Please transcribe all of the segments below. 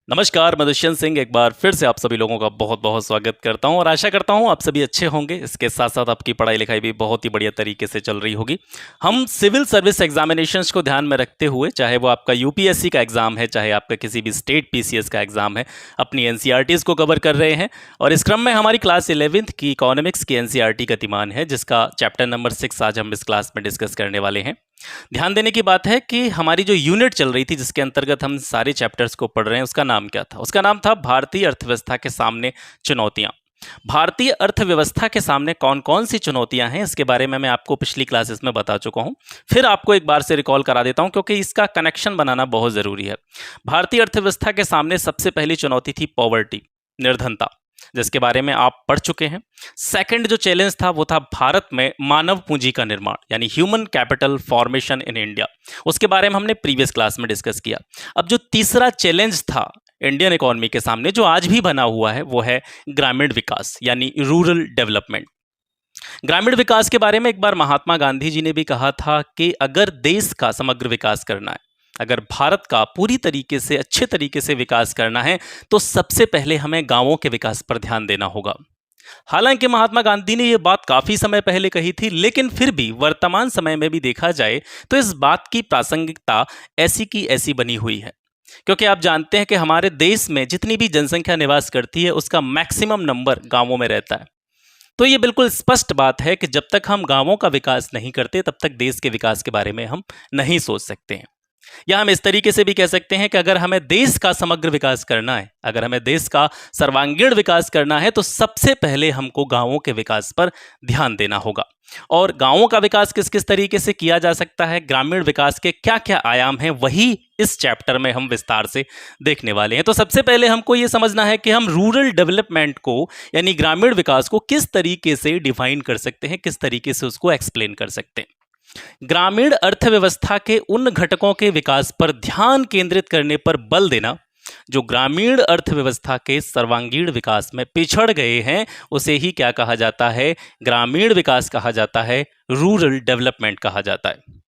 नमस्कार, मैं दुष्यंत सिंह एक बार फिर से आप सभी लोगों का बहुत बहुत स्वागत करता हूं और आशा करता हूं आप सभी अच्छे होंगे। इसके साथ साथ आपकी पढ़ाई लिखाई भी बहुत ही बढ़िया तरीके से चल रही होगी। हम सिविल सर्विस एग्जामिनेशंस को ध्यान में रखते हुए, चाहे वो आपका यूपीएससी का एग्जाम है, चाहे आपका किसी भी स्टेट पीसीएस का एग्जाम है, अपनी एनसीईआरटीज को कवर कर रहे हैं। और इस क्रम में हमारी क्लास 11th की इकोनॉमिक्स की एनसीईआरटी गतिमान है, जिसका चैप्टर नंबर 6 आज हम इस क्लास में डिस्कस करने वाले हैं। ध्यान देने की बात है कि हमारी जो यूनिट चल रही थी, जिसके अंतर्गत हम सारे चैप्टर्स को पढ़ रहे हैं, उसका नाम क्या था? उसका नाम था भारतीय अर्थव्यवस्था के सामने चुनौतियां। भारतीय अर्थव्यवस्था के सामने कौन कौन सी चुनौतियां हैं, इसके बारे में मैं आपको पिछली क्लासेस में बता चुका हूं। फिर आपको एक बार से रिकॉल करा देता हूं, क्योंकि इसका कनेक्शन बनाना बहुत जरूरी है। भारतीय अर्थव्यवस्था के सामने सबसे पहली चुनौती थी पॉवर्टी, निर्धनता, जिसके बारे में आप पढ़ चुके हैं। सेकंड जो चैलेंज था वो था भारत में मानव पूंजी का निर्माण, यानी human capital formation in India. उसके बारे में हमने प्रीवियस क्लास में डिस्कस किया। अब जो तीसरा चैलेंज था इंडियन इकोनॉमी के सामने, जो आज भी बना हुआ है, वो है ग्रामीण विकास, यानी रूरल डेवलपमेंट। ग्रामीण विकास के बारे में एक बार महात्मा गांधी जी ने भी कहा था कि अगर देश का समग्र विकास करना है, अगर भारत का पूरी तरीके से अच्छे तरीके से विकास करना है, तो सबसे पहले हमें गांवों के विकास पर ध्यान देना होगा। हालांकि महात्मा गांधी ने यह बात काफी समय पहले कही थी, लेकिन फिर भी वर्तमान समय में भी देखा जाए तो इस बात की प्रासंगिकता ऐसी की ऐसी बनी हुई है। क्योंकि आप जानते हैं कि हमारे देश में जितनी भी जनसंख्या निवास करती है, उसका मैक्सिमम नंबर गांवों में रहता है। तो ये बिल्कुल स्पष्ट बात है कि जब तक हम गांवों का विकास नहीं करते, तब तक देश के विकास के बारे में हम नहीं सोच सकते हैं। या हम इस तरीके से भी कह सकते हैं कि अगर हमें देश का समग्र विकास करना है, अगर हमें देश का सर्वांगीण विकास करना है, तो सबसे पहले हमको गांवों के विकास पर ध्यान देना होगा। और गांवों का विकास किस किस तरीके से किया जा सकता है, ग्रामीण विकास के क्या क्या आयाम हैं, वही इस चैप्टर में हम विस्तार से देखने वाले हैं। तो सबसे पहले हमको ये समझना है कि हम रूरल डेवलपमेंट को, यानी ग्रामीण विकास को, किस तरीके से डिफाइन कर सकते हैं, किस तरीके से उसको एक्सप्लेन कर सकते हैं। ग्रामीण अर्थव्यवस्था के उन घटकों के विकास पर ध्यान केंद्रित करने पर बल देना जो ग्रामीण अर्थव्यवस्था के सर्वांगीण विकास में पिछड़ गए हैं, उसे ही क्या कहा जाता है? ग्रामीण विकास कहा जाता है, रूरल डेवलपमेंट कहा जाता है।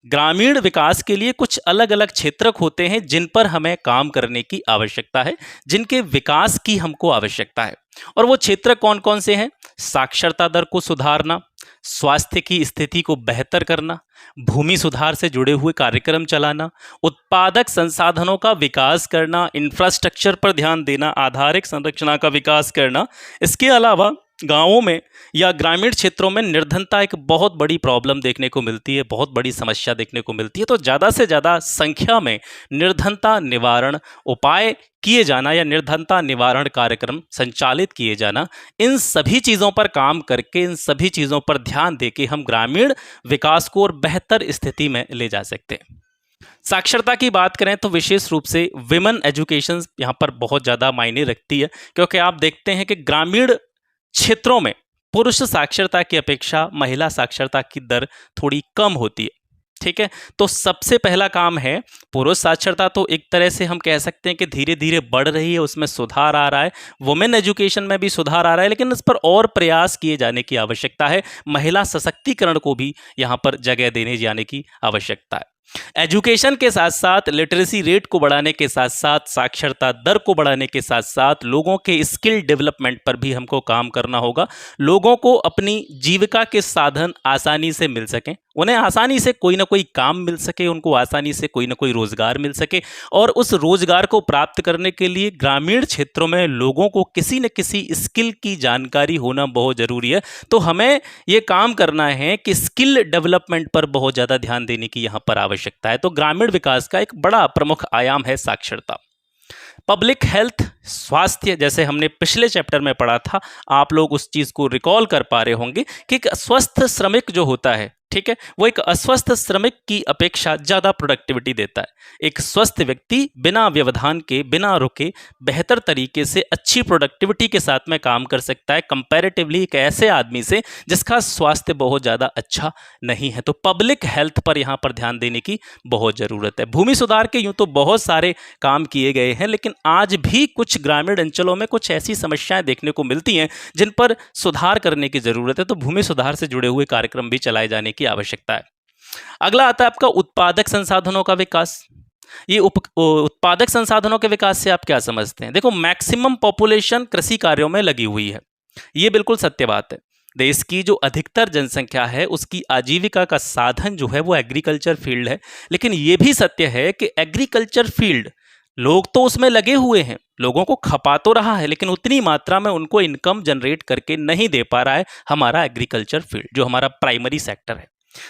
ग्रामीण विकास के लिए कुछ अलग अलग क्षेत्रक होते हैं जिन पर हमें काम करने की आवश्यकता है, जिनके विकास की हमको आवश्यकता है। और वो क्षेत्र कौन कौन से हैं? साक्षरता दर को सुधारना, स्वास्थ्य की स्थिति को बेहतर करना, भूमि सुधार से जुड़े हुए कार्यक्रम चलाना, उत्पादक संसाधनों का विकास करना, इंफ्रास्ट्रक्चर पर ध्यान देना, आधारिक संरचना का विकास करना। इसके अलावा गांवों में या ग्रामीण क्षेत्रों में निर्धनता एक बहुत बड़ी प्रॉब्लम देखने को मिलती है, बहुत बड़ी समस्या देखने को मिलती है। तो ज़्यादा से ज़्यादा संख्या में निर्धनता निवारण उपाय किए जाना या निर्धनता निवारण कार्यक्रम संचालित किए जाना, इन सभी चीज़ों पर काम करके, इन सभी चीज़ों पर ध्यान देके हम ग्रामीण विकास को और बेहतर स्थिति में ले जा सकते हैं। साक्षरता की बात करें तो विशेष रूप से विमेन एजुकेशन यहाँ पर बहुत ज़्यादा मायने रखती है, क्योंकि आप देखते हैं कि ग्रामीण क्षेत्रों में पुरुष साक्षरता की अपेक्षा महिला साक्षरता की दर थोड़ी कम होती है। ठीक है, तो सबसे पहला काम है पुरुष साक्षरता। तो एक तरह से हम कह सकते हैं कि धीरे धीरे बढ़ रही है, उसमें सुधार आ रहा है। वुमेन एजुकेशन में भी सुधार आ रहा है, लेकिन इस पर और प्रयास किए जाने की आवश्यकता है। महिला सशक्तिकरण को भी यहाँ पर जगह देने जाने की आवश्यकता है। एजुकेशन के साथ साथ लिटरेसी रेट को बढ़ाने के साथ साथ, साक्षरता दर को बढ़ाने के साथ साथ, लोगों के स्किल डेवलपमेंट पर भी हमको काम करना होगा। लोगों को अपनी जीविका के साधन आसानी से मिल सकें, उन्हें आसानी से कोई ना कोई काम मिल सके, उनको आसानी से कोई ना कोई रोजगार मिल सके। और उस रोजगार को प्राप्त करने के लिए ग्रामीण क्षेत्रों में लोगों को किसी न किसी स्किल की जानकारी होना बहुत जरूरी है। तो हमें ये काम करना है कि स्किल डेवलपमेंट पर बहुत ज़्यादा ध्यान देने की यहाँ पर आवश्यकता है। तो ग्रामीण विकास का एक बड़ा प्रमुख आयाम है साक्षरता। पब्लिक हेल्थ, स्वास्थ्य, जैसे हमने पिछले चैप्टर में पढ़ा था, आप लोग उस चीज़ को रिकॉल कर पा रहे होंगे कि एक स्वस्थ श्रमिक जो होता है, ठीक है, वो एक अस्वस्थ श्रमिक की अपेक्षा ज़्यादा प्रोडक्टिविटी देता है। एक स्वस्थ व्यक्ति बिना व्यवधान के, बिना रुके, बेहतर तरीके से अच्छी प्रोडक्टिविटी के साथ में काम कर सकता है, कंपैरेटिवली एक ऐसे आदमी से जिसका स्वास्थ्य बहुत ज़्यादा अच्छा नहीं है। तो पब्लिक हेल्थ पर यहाँ पर ध्यान देने की बहुत ज़रूरत है। भूमि सुधार के यूँ तो बहुत सारे काम किए गए हैं, लेकिन आज भी कुछ ग्रामीण अंचलों में कुछ ऐसी समस्याएं देखने को मिलती हैं जिन पर सुधार करने की ज़रूरत है। तो भूमि सुधार से जुड़े हुए कार्यक्रम भी चलाए जाने की आवश्यकता है। अगला आता है आपका उत्पादक संसाधनों का विकास। ये उत्पादक संसाधनों के विकास से आप क्या समझते हैं? देखो, मैक्सिमम पॉपुलेशन कृषि कार्यों में लगी हुई है, ये बिल्कुल सत्य बात है। देश की जो अधिकतर जनसंख्या है उसकी आजीविका का साधन जो है वो एग्रीकल्चर फील्ड है। लेकिन ये भी सत्य है कि एग्रीकल्चर फील्ड, लोग तो उसमें लगे हुए हैं, लोगों को खपा तो रहा है, लेकिन उतनी मात्रा में उनको इनकम जनरेट करके नहीं दे पा रहा है हमारा एग्रीकल्चर फील्ड, जो हमारा प्राइमरी सेक्टर है।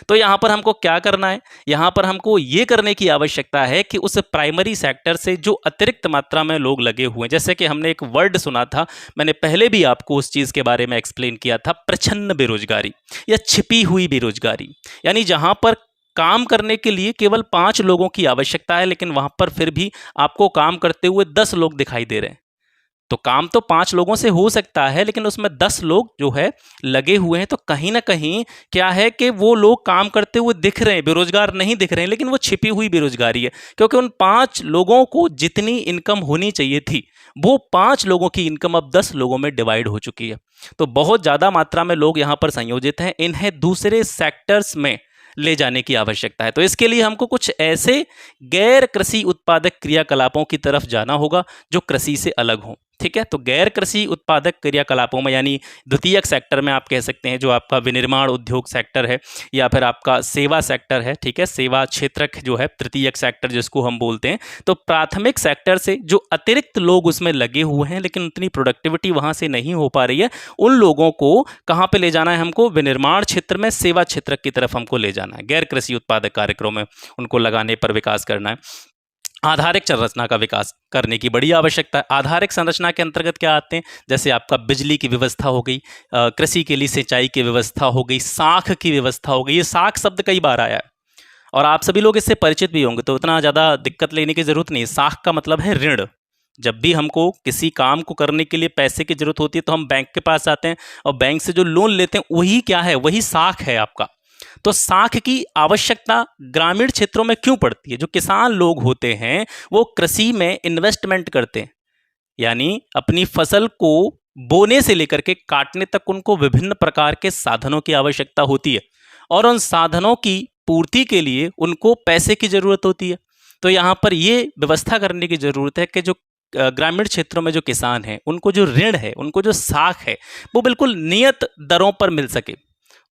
तो यहाँ पर हमको क्या करना है? यहाँ पर हमको ये करने की आवश्यकता है कि उस प्राइमरी सेक्टर से जो अतिरिक्त मात्रा में लोग लगे हुए हैं, जैसे कि हमने एक वर्ड सुना था, मैंने पहले भी आपको उस चीज़ के बारे में एक्सप्लेन किया था, प्रच्छन्न बेरोजगारी या छिपी हुई बेरोजगारी। यानी जहाँ पर काम करने के लिए केवल 5 लोगों की आवश्यकता है, लेकिन वहाँ पर फिर भी आपको काम करते हुए 10 लोग दिखाई दे रहे हैं। तो काम तो 5 लोगों से हो सकता है, लेकिन उसमें 10 लोग जो है लगे हुए हैं। तो कहीं ना कहीं क्या है कि वो लोग काम करते हुए दिख रहे हैं, बेरोजगार नहीं दिख रहे हैं, लेकिन वो छिपी हुई बेरोजगारी है, क्योंकि उन 5 लोगों को जितनी इनकम होनी चाहिए थी, वो 5 लोगों की इनकम अब 10 लोगों में डिवाइड हो चुकी है। तो बहुत ज़्यादा मात्रा में लोग यहाँ पर संयोजित हैं, इन्हें दूसरे सेक्टर्स में ले जाने की आवश्यकता है। तो इसके लिए हमको कुछ ऐसे गैर कृषि उत्पादक क्रियाकलापों की तरफ जाना होगा जो कृषि से अलग हों। ठीक है, तो गैर कृषि उत्पादक क्रियाकलापों में, यानी द्वितीयक सेक्टर में आप कह सकते हैं, जो आपका विनिर्माण उद्योग सेक्टर है या फिर आपका सेवा सेक्टर है, ठीक है, सेवा क्षेत्रक जो है तृतीयक सेक्टर जिसको हम बोलते हैं। तो प्राथमिक सेक्टर से जो अतिरिक्त लोग उसमें लगे हुए हैं, लेकिन उतनी प्रोडक्टिविटी वहाँ से नहीं हो पा रही है, उन लोगों को कहाँ पे ले जाना है? हमको विनिर्माण क्षेत्र में, सेवा क्षेत्रक की तरफ हमको ले जाना है। गैर कृषि उत्पादक कार्यक्रम में उनको लगाने पर विकास करना है। आधारिक संरचना का विकास करने की बड़ी आवश्यकता है। आधारिक संरचना के अंतर्गत क्या आते हैं? जैसे आपका बिजली की व्यवस्था हो गई, कृषि के लिए सिंचाई की व्यवस्था हो गई, साख की व्यवस्था हो गई। ये साख शब्द कई बार आया है और आप सभी लोग इससे परिचित भी होंगे, तो उतना ज़्यादा दिक्कत लेने की जरूरत नहीं है। साख का मतलब है ऋण। जब भी हमको किसी काम को करने के लिए पैसे की जरूरत होती है तो हम बैंक के पास आते हैं और बैंक से जो लोन लेते हैं वही क्या है? वही साख है आपका। तो साख की आवश्यकता ग्रामीण क्षेत्रों में क्यों पड़ती है? जो किसान लोग होते हैं वो कृषि में इन्वेस्टमेंट करते हैं, यानी अपनी फसल को बोने से लेकर के काटने तक उनको विभिन्न प्रकार के साधनों की आवश्यकता होती है और उन साधनों की पूर्ति के लिए उनको पैसे की जरूरत होती है। तो यहाँ पर ये व्यवस्था करने की जरूरत है कि जो ग्रामीण क्षेत्रों में जो किसान हैं उनको जो ऋण है, उनको जो साख है, वो बिल्कुल नियत दरों पर मिल सके।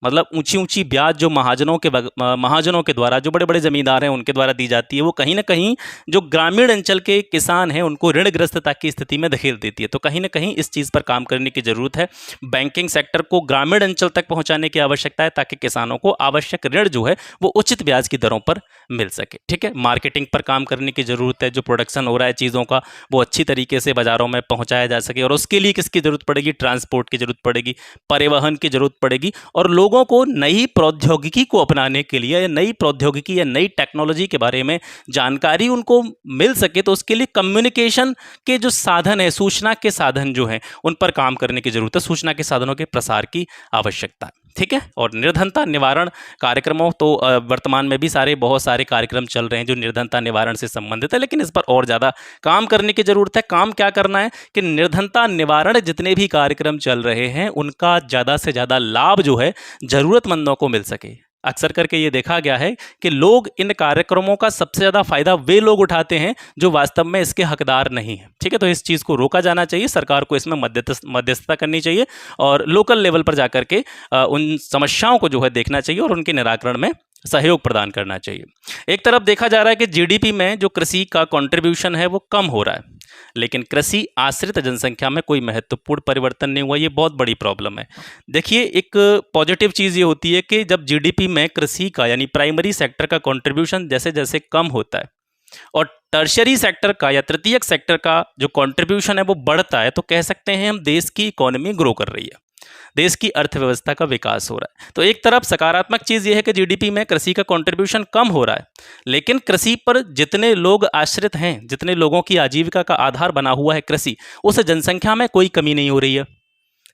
मतलब ऊंची ऊंची ब्याज जो महाजनों के द्वारा, जो बड़े बड़े जमींदार हैं उनके द्वारा दी जाती है, वो कहीं ना कहीं जो ग्रामीण अंचल के किसान हैं उनको ऋणग्रस्तता की स्थिति में धकेल देती है। तो कहीं ना कहीं इस चीज़ पर काम करने की ज़रूरत है। बैंकिंग सेक्टर को ग्रामीण अंचल तक पहुंचाने की आवश्यकता है ताकि किसानों को आवश्यक ऋण जो है वो उचित ब्याज की दरों पर मिल सके। ठीक है, मार्केटिंग पर काम करने की ज़रूरत है। जो प्रोडक्शन हो रहा है चीज़ों का वो अच्छी तरीके से बाज़ारों में पहुँचाया जा सके, और उसके लिए किसकी ज़रूरत पड़ेगी? ट्रांसपोर्ट की ज़रूरत पड़ेगी, परिवहन की ज़रूरत पड़ेगी, और लोगों को नई प्रौद्योगिकी को अपनाने के लिए, या नई प्रौद्योगिकी या नई टेक्नोलॉजी के बारे में जानकारी उनको मिल सके, तो उसके लिए कम्युनिकेशन के जो साधन है, सूचना के साधन जो हैं, उन पर काम करने की जरूरत है। सूचना के साधनों के प्रसार की आवश्यकता है। ठीक है, और निर्धनता निवारण कार्यक्रमों तो वर्तमान में भी बहुत सारे कार्यक्रम चल रहे हैं जो निर्धनता निवारण से संबंधित है, लेकिन इस पर और ज़्यादा काम करने की ज़रूरत है। काम क्या करना है कि निर्धनता निवारण जितने भी कार्यक्रम चल रहे हैं उनका ज़्यादा से ज़्यादा लाभ जो है ज़रूरतमंदों को मिल सके। अक्सर करके ये देखा गया है कि लोग इन कार्यक्रमों का सबसे ज़्यादा फायदा वे लोग उठाते हैं जो वास्तव में इसके हकदार नहीं हैं। ठीक है, तो इस चीज़ को रोका जाना चाहिए, सरकार को इसमें मध्यस्थता करनी चाहिए और लोकल लेवल पर जाकर के उन समस्याओं को जो है देखना चाहिए और उनके निराकरण में सहयोग प्रदान करना चाहिए। एक तरफ देखा जा रहा है कि जीडीपी में जो कृषि का कंट्रीब्यूशन है वो कम हो रहा है, लेकिन कृषि आश्रित जनसंख्या में कोई महत्वपूर्ण परिवर्तन नहीं हुआ। ये बहुत बड़ी प्रॉब्लम है। देखिए, एक पॉजिटिव चीज़ ये होती है कि जब जीडीपी में कृषि का यानी प्राइमरी सेक्टर का कंट्रीब्यूशन जैसे जैसे कम होता है और टर्शियरी सेक्टर का या तृतीयक सेक्टर का जो कंट्रीब्यूशन है वो बढ़ता है, तो कह सकते हैं हम देश की इकोनॉमी ग्रो कर रही है, देश की अर्थव्यवस्था का विकास हो रहा है। तो एक तरफ सकारात्मक चीज़ यह है कि जीडीपी में कृषि का कंट्रीब्यूशन कम हो रहा है, लेकिन कृषि पर जितने लोग आश्रित हैं, जितने लोगों की आजीविका का आधार बना हुआ है कृषि, उस जनसंख्या में कोई कमी नहीं हो रही है।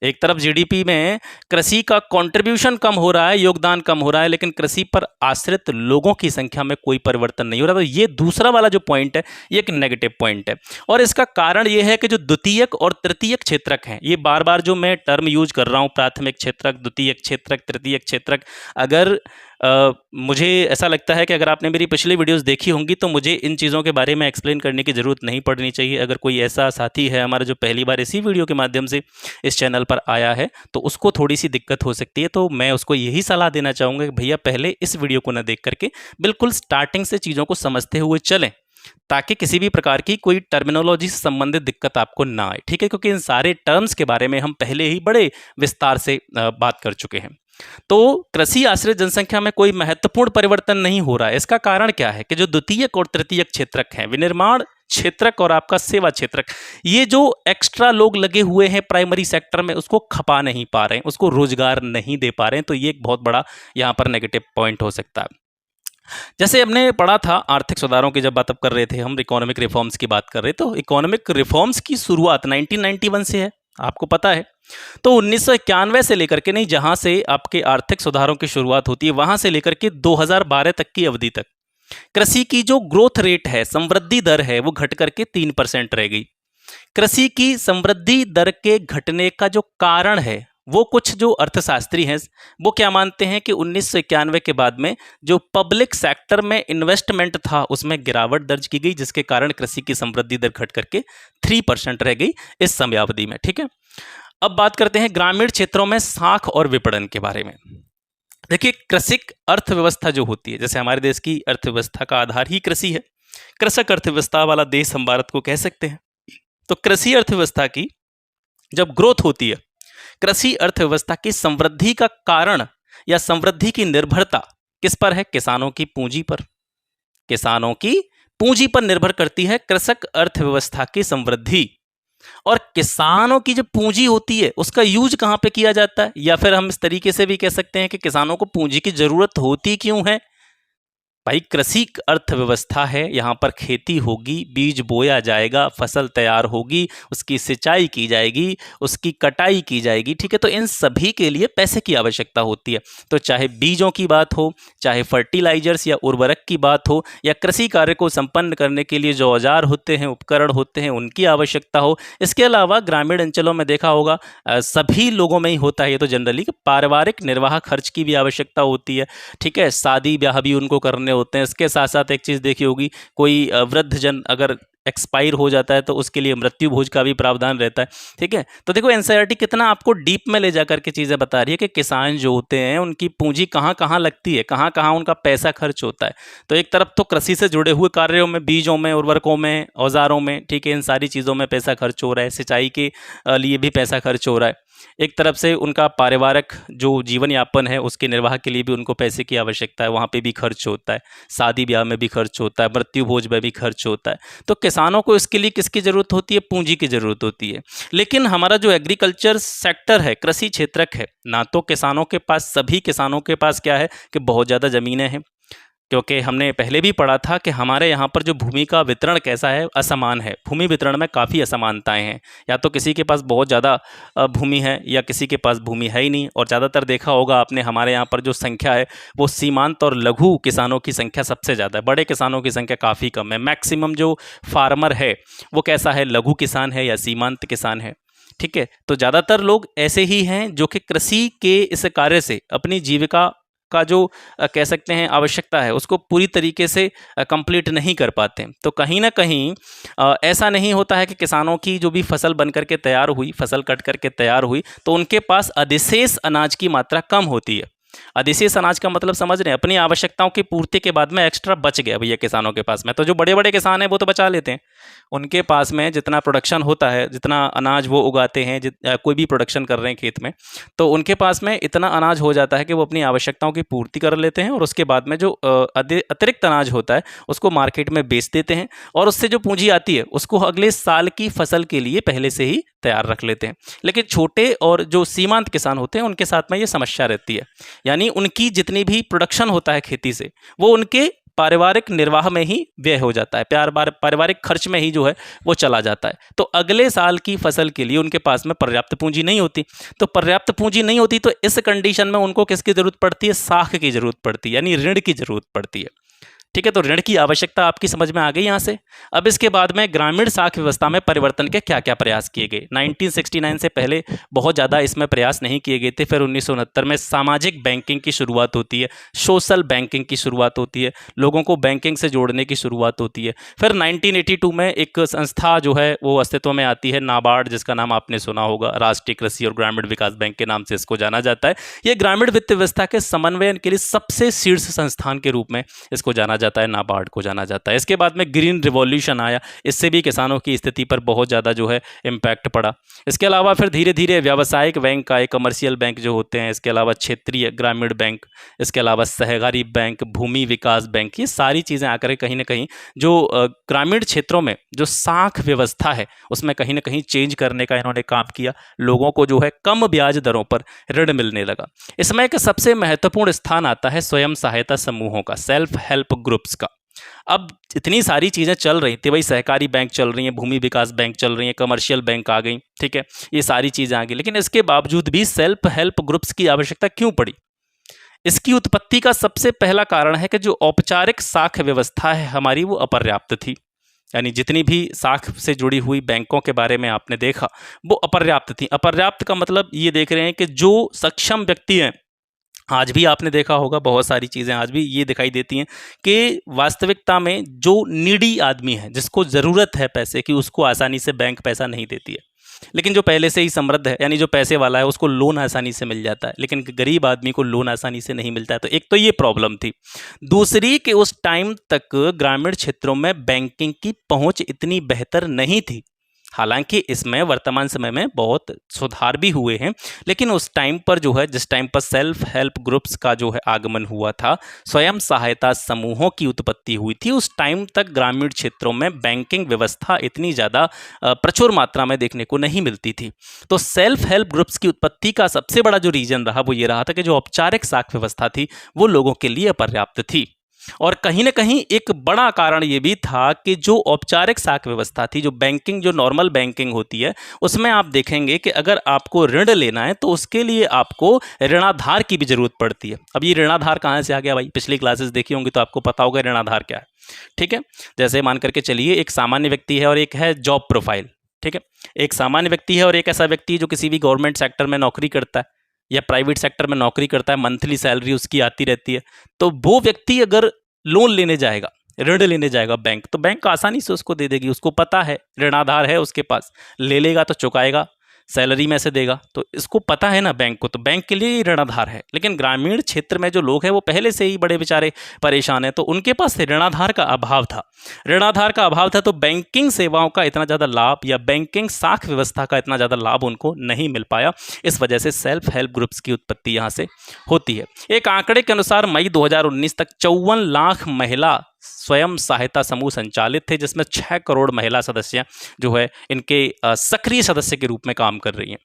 एक तरफ जीडीपी में कृषि का कंट्रीब्यूशन कम हो रहा है, योगदान कम हो रहा है, लेकिन कृषि पर आश्रित लोगों की संख्या में कोई परिवर्तन नहीं हो रहा। तो ये दूसरा वाला जो पॉइंट है ये एक नेगेटिव पॉइंट है, और इसका कारण ये है कि जो द्वितीयक और तृतीयक क्षेत्रक हैं, ये बार बार जो मैं टर्म यूज कर रहा हूँ, प्राथमिक क्षेत्रक, द्वितीयक क्षेत्रक, तृतीयक क्षेत्रक, अगर मुझे ऐसा लगता है कि अगर आपने मेरी पिछली वीडियोस देखी होंगी तो मुझे इन चीज़ों के बारे में एक्सप्लेन करने की ज़रूरत नहीं पड़नी चाहिए। अगर कोई ऐसा साथी है हमारा जो पहली बार इसी वीडियो के माध्यम से इस चैनल पर आया है तो उसको थोड़ी सी दिक्कत हो सकती है, तो मैं उसको यही सलाह देना चाहूँगा कि भैया पहले इस वीडियो को न देख करके बिल्कुल स्टार्टिंग से चीज़ों को समझते हुए चलें, ताकि किसी भी प्रकार की कोई टर्मिनोलॉजी से संबंधित दिक्कत आपको ना आए। ठीक है, क्योंकि इन सारे टर्म्स के बारे में हम पहले ही बड़े विस्तार से बात कर चुके हैं। तो कृषि आश्रित जनसंख्या में कोई महत्वपूर्ण परिवर्तन नहीं हो रहा है। इसका कारण क्या है कि जो द्वितीयक और तृतीयक क्षेत्रक हैं, विनिर्माण क्षेत्रक और आपका सेवा क्षेत्रक, ये जो एक्स्ट्रा लोग लगे हुए हैं प्राइमरी सेक्टर में, उसको खपा नहीं पा रहे हैं, उसको रोजगार नहीं दे पा रहे हैं। तो ये एक बहुत बड़ा यहाँ पर नेगेटिव पॉइंट हो सकता है। जैसे हमने पढ़ा था आर्थिक सुधारों की जब बात अब कर रहे थे, हम इकोनॉमिक रिफॉर्म्स की बात कर रहे, तो इकोनॉमिक रिफॉर्म्स की शुरुआत 1991 से है, आपको पता है। तो 1991 से लेकर के, नहीं, जहां से आपके आर्थिक सुधारों की शुरुआत होती है वहां से लेकर के 2012 तक की अवधि तक कृषि की जो ग्रोथ रेट है, समृद्धि दर है, वो घट करके 3% रह गई। कृषि की समृद्धि दर के घटने का जो कारण है, वो कुछ जो अर्थशास्त्री हैं वो क्या मानते हैं कि 1991 के बाद में जो पब्लिक सेक्टर में इन्वेस्टमेंट था उसमें गिरावट दर्ज की गई, जिसके कारण कृषि की समृद्धि दर घट करके 3% रह गई इस समयावधि में। ठीक है, अब बात करते हैं ग्रामीण क्षेत्रों में साख और विपणन के बारे में। देखिए, कृषिक अर्थव्यवस्था जो होती है, जैसे हमारे देश की अर्थव्यवस्था का आधार ही कृषि है, कृषक अर्थव्यवस्था वाला देश हम भारत को कह सकते हैं। तो कृषि अर्थव्यवस्था की जब ग्रोथ होती है, कृषि अर्थव्यवस्था की समृद्धि का कारण या समृद्धि की निर्भरता किस पर है? किसानों की पूंजी पर। किसानों की पूंजी पर निर्भर करती है कृषक अर्थव्यवस्था की समृद्धि। और किसानों की जो पूंजी होती है उसका यूज कहां पे किया जाता है, या फिर हम इस तरीके से भी कह सकते हैं कि किसानों को पूंजी की जरूरत होती क्यों है? भाई, कृषि अर्थव्यवस्था है, यहाँ पर खेती होगी, बीज बोया जाएगा, फसल तैयार होगी, उसकी सिंचाई की जाएगी, उसकी कटाई की जाएगी। ठीक है, तो इन सभी के लिए पैसे की आवश्यकता होती है। तो चाहे बीजों की बात हो, चाहे फर्टिलाइजर्स या उर्वरक की बात हो, या कृषि कार्य को संपन्न करने के लिए जो औजार होते हैं, उपकरण होते हैं, उनकी आवश्यकता हो। इसके अलावा ग्रामीण अंचलों में देखा होगा सभी लोगों में ही होता है ये तो जनरली, पारिवारिक निर्वाह खर्च की भी आवश्यकता होती है। ठीक है, शादी ब्याह भी उनको करने होते हैं। इसके साथ साथ एक चीज़ देखी होगी, कोई वृद्ध जन अगर एक्सपायर हो जाता है तो उसके लिए मृत्यु भोज का भी प्रावधान रहता है। ठीक है, तो देखो एनसीईआरटी कितना आपको डीप में ले जाकर के चीज़ें बता रही है कि किसान जो होते हैं उनकी पूंजी कहाँ कहाँ लगती है, कहाँ कहाँ उनका पैसा खर्च होता है। तो एक तरफ तो कृषि से जुड़े हुए कार्यों में, बीजों में, उर्वरकों में, औजारों में, ठीक है, इन सारी चीज़ों में पैसा खर्च हो रहा है, सिंचाई के लिए भी पैसा खर्च हो रहा है। एक तरफ से उनका पारिवारिक जो जीवन यापन है उसके निर्वाह के लिए भी उनको पैसे की आवश्यकता है, वहाँ पे भी खर्च होता है, शादी ब्याह में भी खर्च होता है, मृत्यु भोज में भी खर्च होता है। तो किसानों को इसके लिए किसकी ज़रूरत होती है? पूंजी की ज़रूरत होती है। लेकिन हमारा जो एग्रीकल्चर सेक्टर है, कृषि क्षेत्रक है, ना तो किसानों के पास, सभी किसानों के पास क्या है कि बहुत ज़्यादा ज़मीनें हैं, क्योंकि हमने पहले भी पढ़ा था कि हमारे यहाँ पर जो भूमि का वितरण कैसा है, असमान है। भूमि वितरण में काफ़ी असमानताएं हैं, या तो किसी के पास बहुत ज़्यादा भूमि है या किसी के पास भूमि है ही नहीं। और ज़्यादातर देखा होगा आपने, हमारे यहाँ पर जो संख्या है वो सीमांत और लघु किसानों की संख्या सबसे ज़्यादा है, बड़े किसानों की संख्या काफ़ी कम है। मैक्सिमम जो फार्मर है वो कैसा है, लघु किसान है या सीमांत किसान है। ठीक है, तो ज़्यादातर लोग ऐसे ही हैं जो कि कृषि के इस कार्य से अपनी जीविका का जो कह सकते हैं आवश्यकता है उसको पूरी तरीके से कंप्लीट नहीं कर पाते। तो कहीं ना कहीं ऐसा नहीं होता है कि किसानों की जो भी फसल बन करके तैयार हुई, फसल कट करके तैयार हुई, तो उनके पास अधिशेष अनाज की मात्रा कम होती है। अधिशेष अनाज का मतलब समझ रहे हैं, अपनी आवश्यकताओं की पूर्ति के बाद में एक्स्ट्रा बच गया भैया किसानों के पास में। तो जो बड़े बड़े किसान हैं वो तो बचा लेते हैं, उनके पास में जितना प्रोडक्शन होता है, जितना अनाज वो उगाते हैं, कोई भी प्रोडक्शन कर रहे हैं खेत में, तो उनके पास में इतना अनाज हो जाता है कि वो अपनी आवश्यकताओं की पूर्ति कर लेते हैं, और उसके बाद में जो अतिरिक्त अनाज होता है उसको मार्केट में बेच देते हैं, और उससे जो पूंजी आती है उसको अगले साल की फसल के लिए पहले से ही तैयार रख लेते हैं। लेकिन छोटे और जो सीमांत किसान होते हैं उनके साथ में ये समस्या रहती है, यानी उनकी जितनी भी प्रोडक्शन होता है खेती से वो उनके पारिवारिक निर्वाह में ही व्यय हो जाता है, पारिवारिक खर्च में ही जो है वो चला जाता है। तो अगले साल की फसल के लिए उनके पास में पर्याप्त पूंजी नहीं होती। तो पर्याप्त पूंजी नहीं होती तो इस कंडीशन में उनको किसकी जरूरत पड़ती है? साख की जरूरत पड़ती है, यानी ऋण की जरूरत पड़ती है। ठीक है, तो ऋण की आवश्यकता आपकी समझ में आ गई यहाँ से। अब इसके बाद में ग्रामीण साख व्यवस्था में परिवर्तन के क्या क्या प्रयास किए गए। 1969 से पहले बहुत ज़्यादा इसमें प्रयास नहीं किए गए थे। फिर 1969 में सामाजिक बैंकिंग की शुरुआत होती है, सोशल बैंकिंग की शुरुआत होती है, लोगों को बैंकिंग से जोड़ने की शुरुआत होती है। फिर 1982 में एक संस्था जो है वो अस्तित्व में आती है, नाबार्ड, जिसका नाम आपने सुना होगा, राष्ट्रीय कृषि और ग्रामीण विकास बैंक के नाम से इसको जाना जाता है। ये ग्रामीण वित्त व्यवस्था के समन्वयन के लिए सबसे शीर्ष संस्थान के रूप में इसको जाना जाता है, नाबार्ड को जाना जाता है। इसके बाद में ग्रीन रिवॉल्यूशन आया, इससे भी किसानों की स्थिति पर बहुत ज़्यादा जो है इम्पैक्ट पड़ा। इसके अलावा फिर धीरे धीरे व्यावसायिक बैंक आए, कमर्शियल बैंक जो होते हैं, इसके अलावा क्षेत्रीय ग्रामीण बैंक, इसके अलावा सहकारी बैंक, भूमि विकास बैंक, ये सारी चीज़ें आकर कहीं ना कहीं जो ग्रामीण क्षेत्रों में जो साख व्यवस्था है उसमें कहीं ना कहीं चेंज करने का इन्होंने काम किया। लोगों को जो है कम ब्याज दरों पर ऋण मिलने लगा। इसमें एक सबसे महत्वपूर्ण स्थान आता है स्वयं सहायता समूहों का, सेल्फ हेल्प ग्रुप्स का। अब इतनी सारी चीज़ें चल रही थी, वही सहकारी बैंक चल रही हैं, भूमि विकास बैंक चल रही हैं, कमर्शियल बैंक आ गई, ठीक है, ये सारी चीज़ें आ गई, लेकिन इसके बावजूद भी सेल्फ हेल्प ग्रुप्स की आवश्यकता क्यों पड़ी। इसकी उत्पत्ति का सबसे पहला कारण है कि जो औपचारिक साख व्यवस्था है हमारी वो अपर्याप्त थी। यानी जितनी भी साख से जुड़ी हुई बैंकों के बारे में आपने देखा वो अपर्याप्त थी। अपर्याप्त का मतलब ये देख रहे हैं कि जो सक्षम व्यक्ति हैं, आज भी आपने देखा होगा बहुत सारी चीज़ें आज भी ये दिखाई देती हैं कि वास्तविकता में जो नीडी आदमी है, जिसको ज़रूरत है पैसे की, उसको आसानी से बैंक पैसा नहीं देती है। लेकिन जो पहले से ही समृद्ध है, यानी जो पैसे वाला है, उसको लोन आसानी से मिल जाता है, लेकिन गरीब आदमी को लोन आसानी से नहीं मिलता है। तो एक तो ये प्रॉब्लम थी। दूसरी कि उस टाइम तक ग्रामीण क्षेत्रों में बैंकिंग की पहुंच इतनी बेहतर नहीं थी। हालांकि इसमें वर्तमान समय में बहुत सुधार भी हुए हैं, लेकिन उस टाइम पर जो है, जिस टाइम पर सेल्फ हेल्प ग्रुप्स का जो है आगमन हुआ था, स्वयं सहायता समूहों की उत्पत्ति हुई थी, उस टाइम तक ग्रामीण क्षेत्रों में बैंकिंग व्यवस्था इतनी ज़्यादा प्रचुर मात्रा में देखने को नहीं मिलती थी। तो सेल्फ हेल्प ग्रुप्स की उत्पत्ति का सबसे बड़ा जो रीजन रहा वो ये रहा था कि जो औपचारिक साख व्यवस्था थी वो लोगों के लिए अपर्याप्त थी। और कहीं ना कहीं एक बड़ा कारण ये भी था कि जो औपचारिक साख व्यवस्था थी, जो बैंकिंग, जो नॉर्मल बैंकिंग होती है, उसमें आप देखेंगे कि अगर आपको ऋण लेना है तो उसके लिए आपको ऋणाधार की भी जरूरत पड़ती है। अब ये ऋणाधार कहाँ से आ गया भाई, पिछली क्लासेस देखी होंगी तो आपको पता होगा ऋणाधार क्या है। ठीक है, जैसे मान करके चलिए एक सामान्य व्यक्ति है और एक है जॉब प्रोफाइल। ठीक है, एक सामान्य व्यक्ति है और एक ऐसा व्यक्ति है जो किसी भी गवर्नमेंट सेक्टर में नौकरी करता है या प्राइवेट सेक्टर में नौकरी करता है, मंथली सैलरी उसकी आती रहती है। तो वो व्यक्ति अगर लोन लेने जाएगा, ऋण लेने जाएगा बैंक, तो बैंक आसानी से उसको दे देगी, उसको पता है ऋणाधार है उसके पास, ले लेगा तो चुकाएगा, सैलरी में से देगा, तो इसको पता है ना बैंक को, तो बैंक के लिए ऋणाधार है। लेकिन ग्रामीण क्षेत्र में जो लोग हैं वो पहले से ही बड़े बेचारे परेशान हैं, तो उनके पास ऋणाधार का अभाव था। ऋणाधार का अभाव था तो बैंकिंग सेवाओं का इतना ज़्यादा लाभ या बैंकिंग साख व्यवस्था का इतना ज़्यादा लाभ उनको नहीं मिल पाया। इस वजह से सेल्फ हेल्प ग्रुप्स की उत्पत्ति यहाँ से होती है। एक आंकड़े के अनुसार मई 2019 तक 54 लाख महिला स्वयं सहायता समूह संचालित थे, जिसमें 6 करोड़ महिला सदस्य जो है इनके सक्रिय सदस्य के रूप में काम कर रही हैं।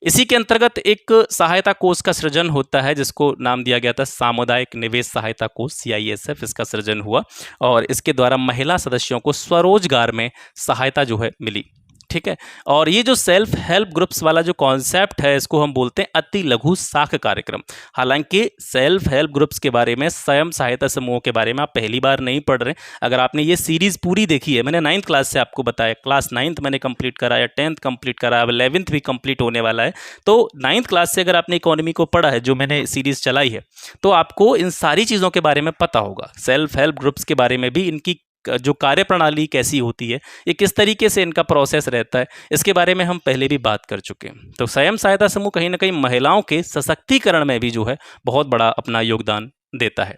इसी के अंतर्गत एक सहायता कोष का सृजन होता है जिसको नाम दिया गया था सामुदायिक निवेश सहायता कोष, CISF, इसका सृजन हुआ और इसके द्वारा महिला सदस्यों को स्वरोजगार में सहायता जो है मिली। ठीक है, और ये जो सेल्फ हेल्प ग्रुप्स वाला जो कॉन्सेप्ट है इसको हम बोलते हैं अति लघु साख कार्यक्रम। हालांकि सेल्फ हेल्प ग्रुप्स के बारे में, स्वयं सहायता समूहों के बारे में आप पहली बार नहीं पढ़ रहे। अगर आपने ये सीरीज़ पूरी देखी है, मैंने 9th क्लास से आपको बताया, क्लास 9th मैंने कंप्लीट करा या 10th कंप्लीट करा, अब 11th भी कंप्लीट होने वाला है, तो 9th क्लास से अगर आपने इकोनॉमी को पढ़ा है, जो मैंने सीरीज़ चलाई है, तो आपको इन सारी चीज़ों के बारे में पता होगा। सेल्फ हेल्प ग्रुप्स के बारे में भी, इनकी जो कार्यप्रणाली कैसी होती है, ये किस तरीके से इनका प्रोसेस रहता है, इसके बारे में हम पहले भी बात कर चुके हैं। तो स्वयं सहायता समूह कहीं ना कहीं महिलाओं के सशक्तिकरण में भी जो है बहुत बड़ा अपना योगदान देता है।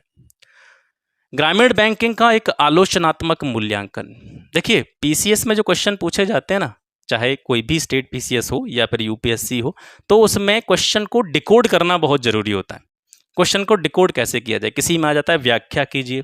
ग्रामीण बैंकिंग का एक आलोचनात्मक मूल्यांकन। देखिए, PCS में जो क्वेश्चन पूछे जाते हैं ना, चाहे कोई भी स्टेट PCS हो या फिर UPSC हो, तो उसमें क्वेश्चन को डिकोड करना बहुत जरूरी होता है। क्वेश्चन को डिकोड कैसे किया जाए, किसी में आ जाता है व्याख्या कीजिए।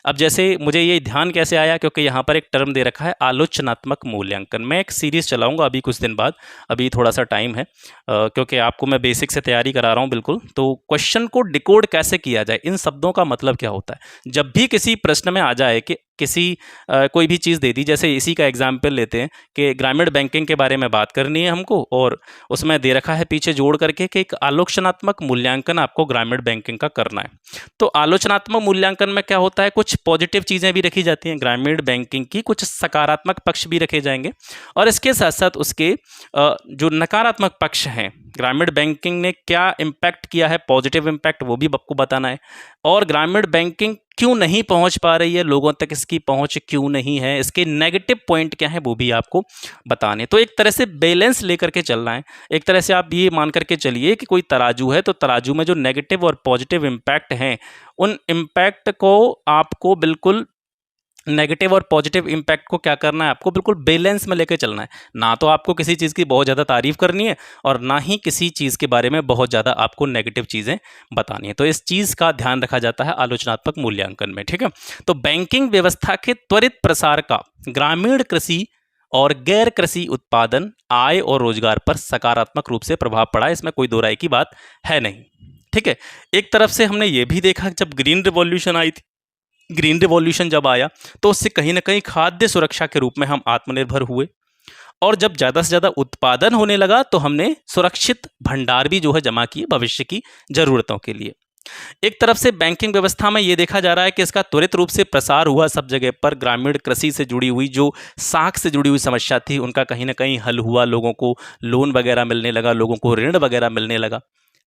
अब जैसे मुझे ये ध्यान कैसे आया, क्योंकि यहाँ पर एक टर्म दे रखा है आलोचनात्मक मूल्यांकन। मैं एक सीरीज़ चलाऊंगा अभी कुछ दिन बाद, अभी थोड़ा सा टाइम है, क्योंकि आपको मैं बेसिक से तैयारी करा रहा हूँ बिल्कुल। तो क्वेश्चन को डिकोड कैसे किया जाए, इन शब्दों का मतलब क्या होता है। जब भी किसी प्रश्न में आ जाए कि किसी कोई भी चीज़ दे दी, जैसे इसी का एग्जाम्पल लेते हैं कि ग्रामीण बैंकिंग के बारे में बात करनी है हमको, और उसमें दे रखा है पीछे जोड़ करके कि एक आलोचनात्मक मूल्यांकन आपको ग्रामीण बैंकिंग का करना है। तो आलोचनात्मक मूल्यांकन में क्या होता है, कुछ पॉजिटिव चीज़ें भी रखी जाती हैं ग्रामीण बैंकिंग की, कुछ सकारात्मक पक्ष भी रखे जाएंगे, और इसके साथ साथ उसके जो नकारात्मक पक्ष हैं, ग्रामीण बैंकिंग ने क्या इम्पैक्ट किया है, पॉजिटिव इम्पैक्ट, वो भी आपको बताना है, और ग्रामीण बैंकिंग क्यों नहीं पहुंच पा रही है, लोगों तक इसकी पहुंच क्यों नहीं है, इसके नेगेटिव पॉइंट क्या है, वो भी आपको बताने। तो एक तरह से बैलेंस लेकर के चलना है। एक तरह से आप ये मान करके चलिए कि कोई तराजू है, तो तराजू में जो नेगेटिव और पॉजिटिव इम्पैक्ट हैं, उन इम्पैक्ट को आपको बिल्कुल, नेगेटिव और पॉजिटिव इम्पैक्ट को क्या करना है, आपको बिल्कुल बैलेंस में लेकर चलना है। ना तो आपको किसी चीज़ की बहुत ज़्यादा तारीफ करनी है, और ना ही किसी चीज़ के बारे में बहुत ज़्यादा आपको नेगेटिव चीज़ें बतानी है। तो इस चीज़ का ध्यान रखा जाता है आलोचनात्मक मूल्यांकन में, ठीक है। तो बैंकिंग व्यवस्था के त्वरित प्रसार का ग्रामीण कृषि और गैर कृषि उत्पादन, आय और रोजगार पर सकारात्मक रूप से प्रभाव पड़ा, इसमें कोई दो राय की बात है नहीं, ठीक है। एक तरफ से हमने ये भी देखा जब ग्रीन रिवॉल्यूशन आई थी, ग्रीन रिवॉल्यूशन जब आया तो उससे कहीं ना कहीं खाद्य सुरक्षा के रूप में हम आत्मनिर्भर हुए, और जब ज़्यादा से ज़्यादा उत्पादन होने लगा तो हमने सुरक्षित भंडार भी जो है जमा किए भविष्य की ज़रूरतों के लिए। एक तरफ से बैंकिंग व्यवस्था में ये देखा जा रहा है कि इसका त्वरित रूप से प्रसार हुआ सब जगह पर, ग्रामीण कृषि से जुड़ी हुई जो साख से जुड़ी हुई समस्या थी उनका कहीं ना कहीं हल हुआ, लोगों को लोन वगैरह मिलने लगा, लोगों को ऋण वगैरह मिलने लगा,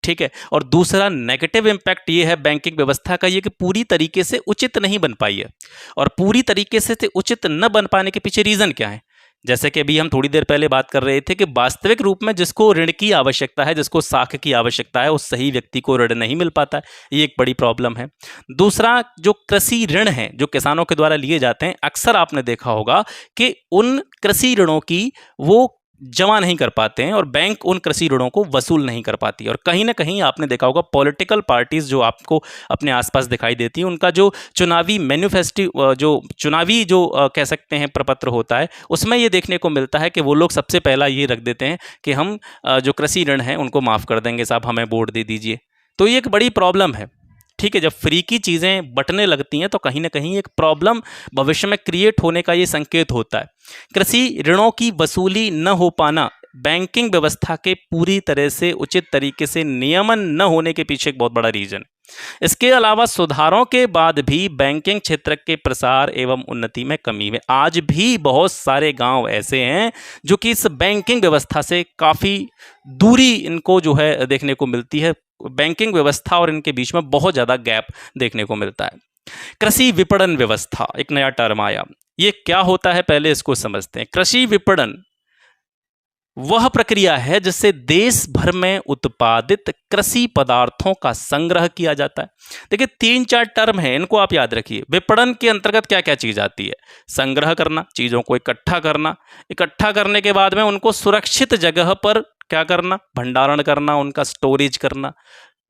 ठीक है। और दूसरा नेगेटिव इम्पैक्ट ये है बैंकिंग व्यवस्था का, ये कि पूरी तरीके से उचित नहीं बन पाई है। और पूरी तरीके से उचित न बन पाने के पीछे रीज़न क्या है, जैसे कि अभी हम थोड़ी देर पहले बात कर रहे थे कि वास्तविक रूप में जिसको ऋण की आवश्यकता है, जिसको साख की आवश्यकता है, उस सही व्यक्ति को ऋण नहीं मिल पाता है, ये एक बड़ी प्रॉब्लम है। दूसरा, जो कृषि ऋण है जो किसानों के द्वारा लिए जाते हैं, अक्सर आपने देखा होगा कि उन कृषि ऋणों की वो जमा नहीं कर पाते हैं, और बैंक उन कृषि ऋणों को वसूल नहीं कर पाती। और कहीं ना कहीं आपने देखा होगा पॉलिटिकल पार्टीज जो आपको अपने आसपास दिखाई देती हैं, उनका जो चुनावी मैनिफेस्टो, जो चुनावी जो कह सकते हैं प्रपत्र होता है, उसमें ये देखने को मिलता है कि वो लोग सबसे पहला ये रख देते हैं कि हम जो कृषि ऋण हैं उनको माफ़ कर देंगे साहब, हमें वोट दे दीजिए। तो ये एक बड़ी प्रॉब्लम है, ठीक है। जब फ्री की चीज़ें बंटने लगती हैं तो कहीं ना कहीं एक प्रॉब्लम भविष्य में क्रिएट होने का ये संकेत होता है। कृषि ऋणों की वसूली न हो पाना बैंकिंग व्यवस्था के पूरी तरह से उचित तरीके से नियमन न होने के पीछे एक बहुत बड़ा रीजन। इसके अलावा सुधारों के बाद भी बैंकिंग क्षेत्र के प्रसार एवं उन्नति में कमी है। आज भी बहुत सारे गांव ऐसे हैं जो कि इस बैंकिंग व्यवस्था से काफ़ी दूरी इनको जो है देखने को मिलती है। बैंकिंग व्यवस्था और इनके बीच में बहुत ज़्यादा गैप देखने को मिलता है। कृषि विपणन व्यवस्था एक नया टर्म आया, ये क्या होता है पहले इसको समझते हैं। कृषि विपणन वह प्रक्रिया है जिससे देश भर में उत्पादित कृषि पदार्थों का संग्रह किया जाता है। देखिए 3-4 टर्म है, इनको आप याद रखिए। विपणन के अंतर्गत क्या क्या चीज़ आती है, संग्रह करना, चीज़ों को इकट्ठा करना, इकट्ठा करने के बाद में उनको सुरक्षित जगह पर क्या करना, भंडारण करना, उनका स्टोरेज करना।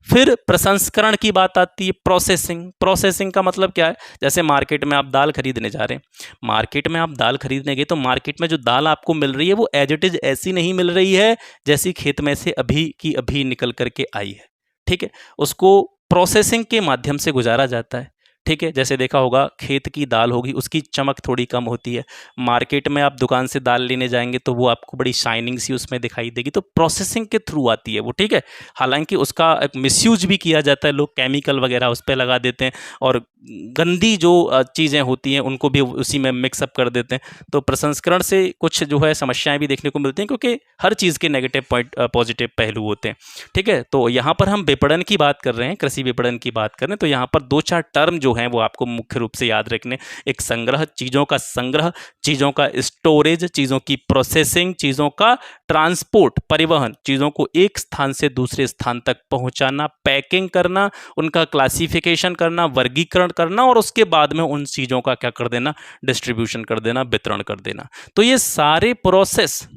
फिर प्रसंस्करण की बात आती है, प्रोसेसिंग। प्रोसेसिंग का मतलब क्या है, जैसे मार्केट में आप दाल खरीदने जा रहे हैं, मार्केट में आप दाल खरीदने गए तो मार्केट में जो दाल आपको मिल रही है वो एज इट इज ऐसी नहीं मिल रही है जैसी खेत में से अभी की अभी निकल करके आई है, ठीक है। उसको प्रोसेसिंग के माध्यम से गुजारा जाता है, ठीक है। जैसे देखा होगा खेत की दाल होगी, उसकी चमक थोड़ी कम होती है। मार्केट में आप दुकान से दाल लेने जाएंगे तो वो आपको बड़ी शाइनिंग सी उसमें दिखाई देगी, तो प्रोसेसिंग के थ्रू आती है वो, ठीक है। हालांकि उसका एक मिसयूज भी किया जाता है, लोग केमिकल वगैरह उस पर लगा देते हैं और गंदी जो चीज़ें होती हैं उनको भी उसी में मिक्सअप कर देते हैं। तो प्रसंस्करण से कुछ जो है समस्याएं भी देखने को मिलती हैं, क्योंकि हर चीज़ के नेगेटिव पॉइंट पॉजिटिव पहलू होते हैं, ठीक है। तो यहाँ पर हम विपणन की बात कर रहे हैं, कृषि विपणन की बात कर रहे हैं, तो यहाँ पर 2-4 टर्म जो हैं वो आपको मुख्य रूप से याद रखने। एक संग्रह, चीज़ों का संग्रह, चीज़ों का स्टोरेज, चीज़ों की प्रोसेसिंग, चीज़ों का ट्रांसपोर्ट, परिवहन, चीज़ों को एक स्थान से दूसरे स्थान तक पहुँचाना, पैकिंग करना, उनका क्लासिफिकेशन करना, वर्गीकरण करना, और उसके बाद में उन चीज़ों का क्या कर देना, डिस्ट्रीब्यूशन कर देना, वितरण कर देना। तो ये सारे प्रोसेस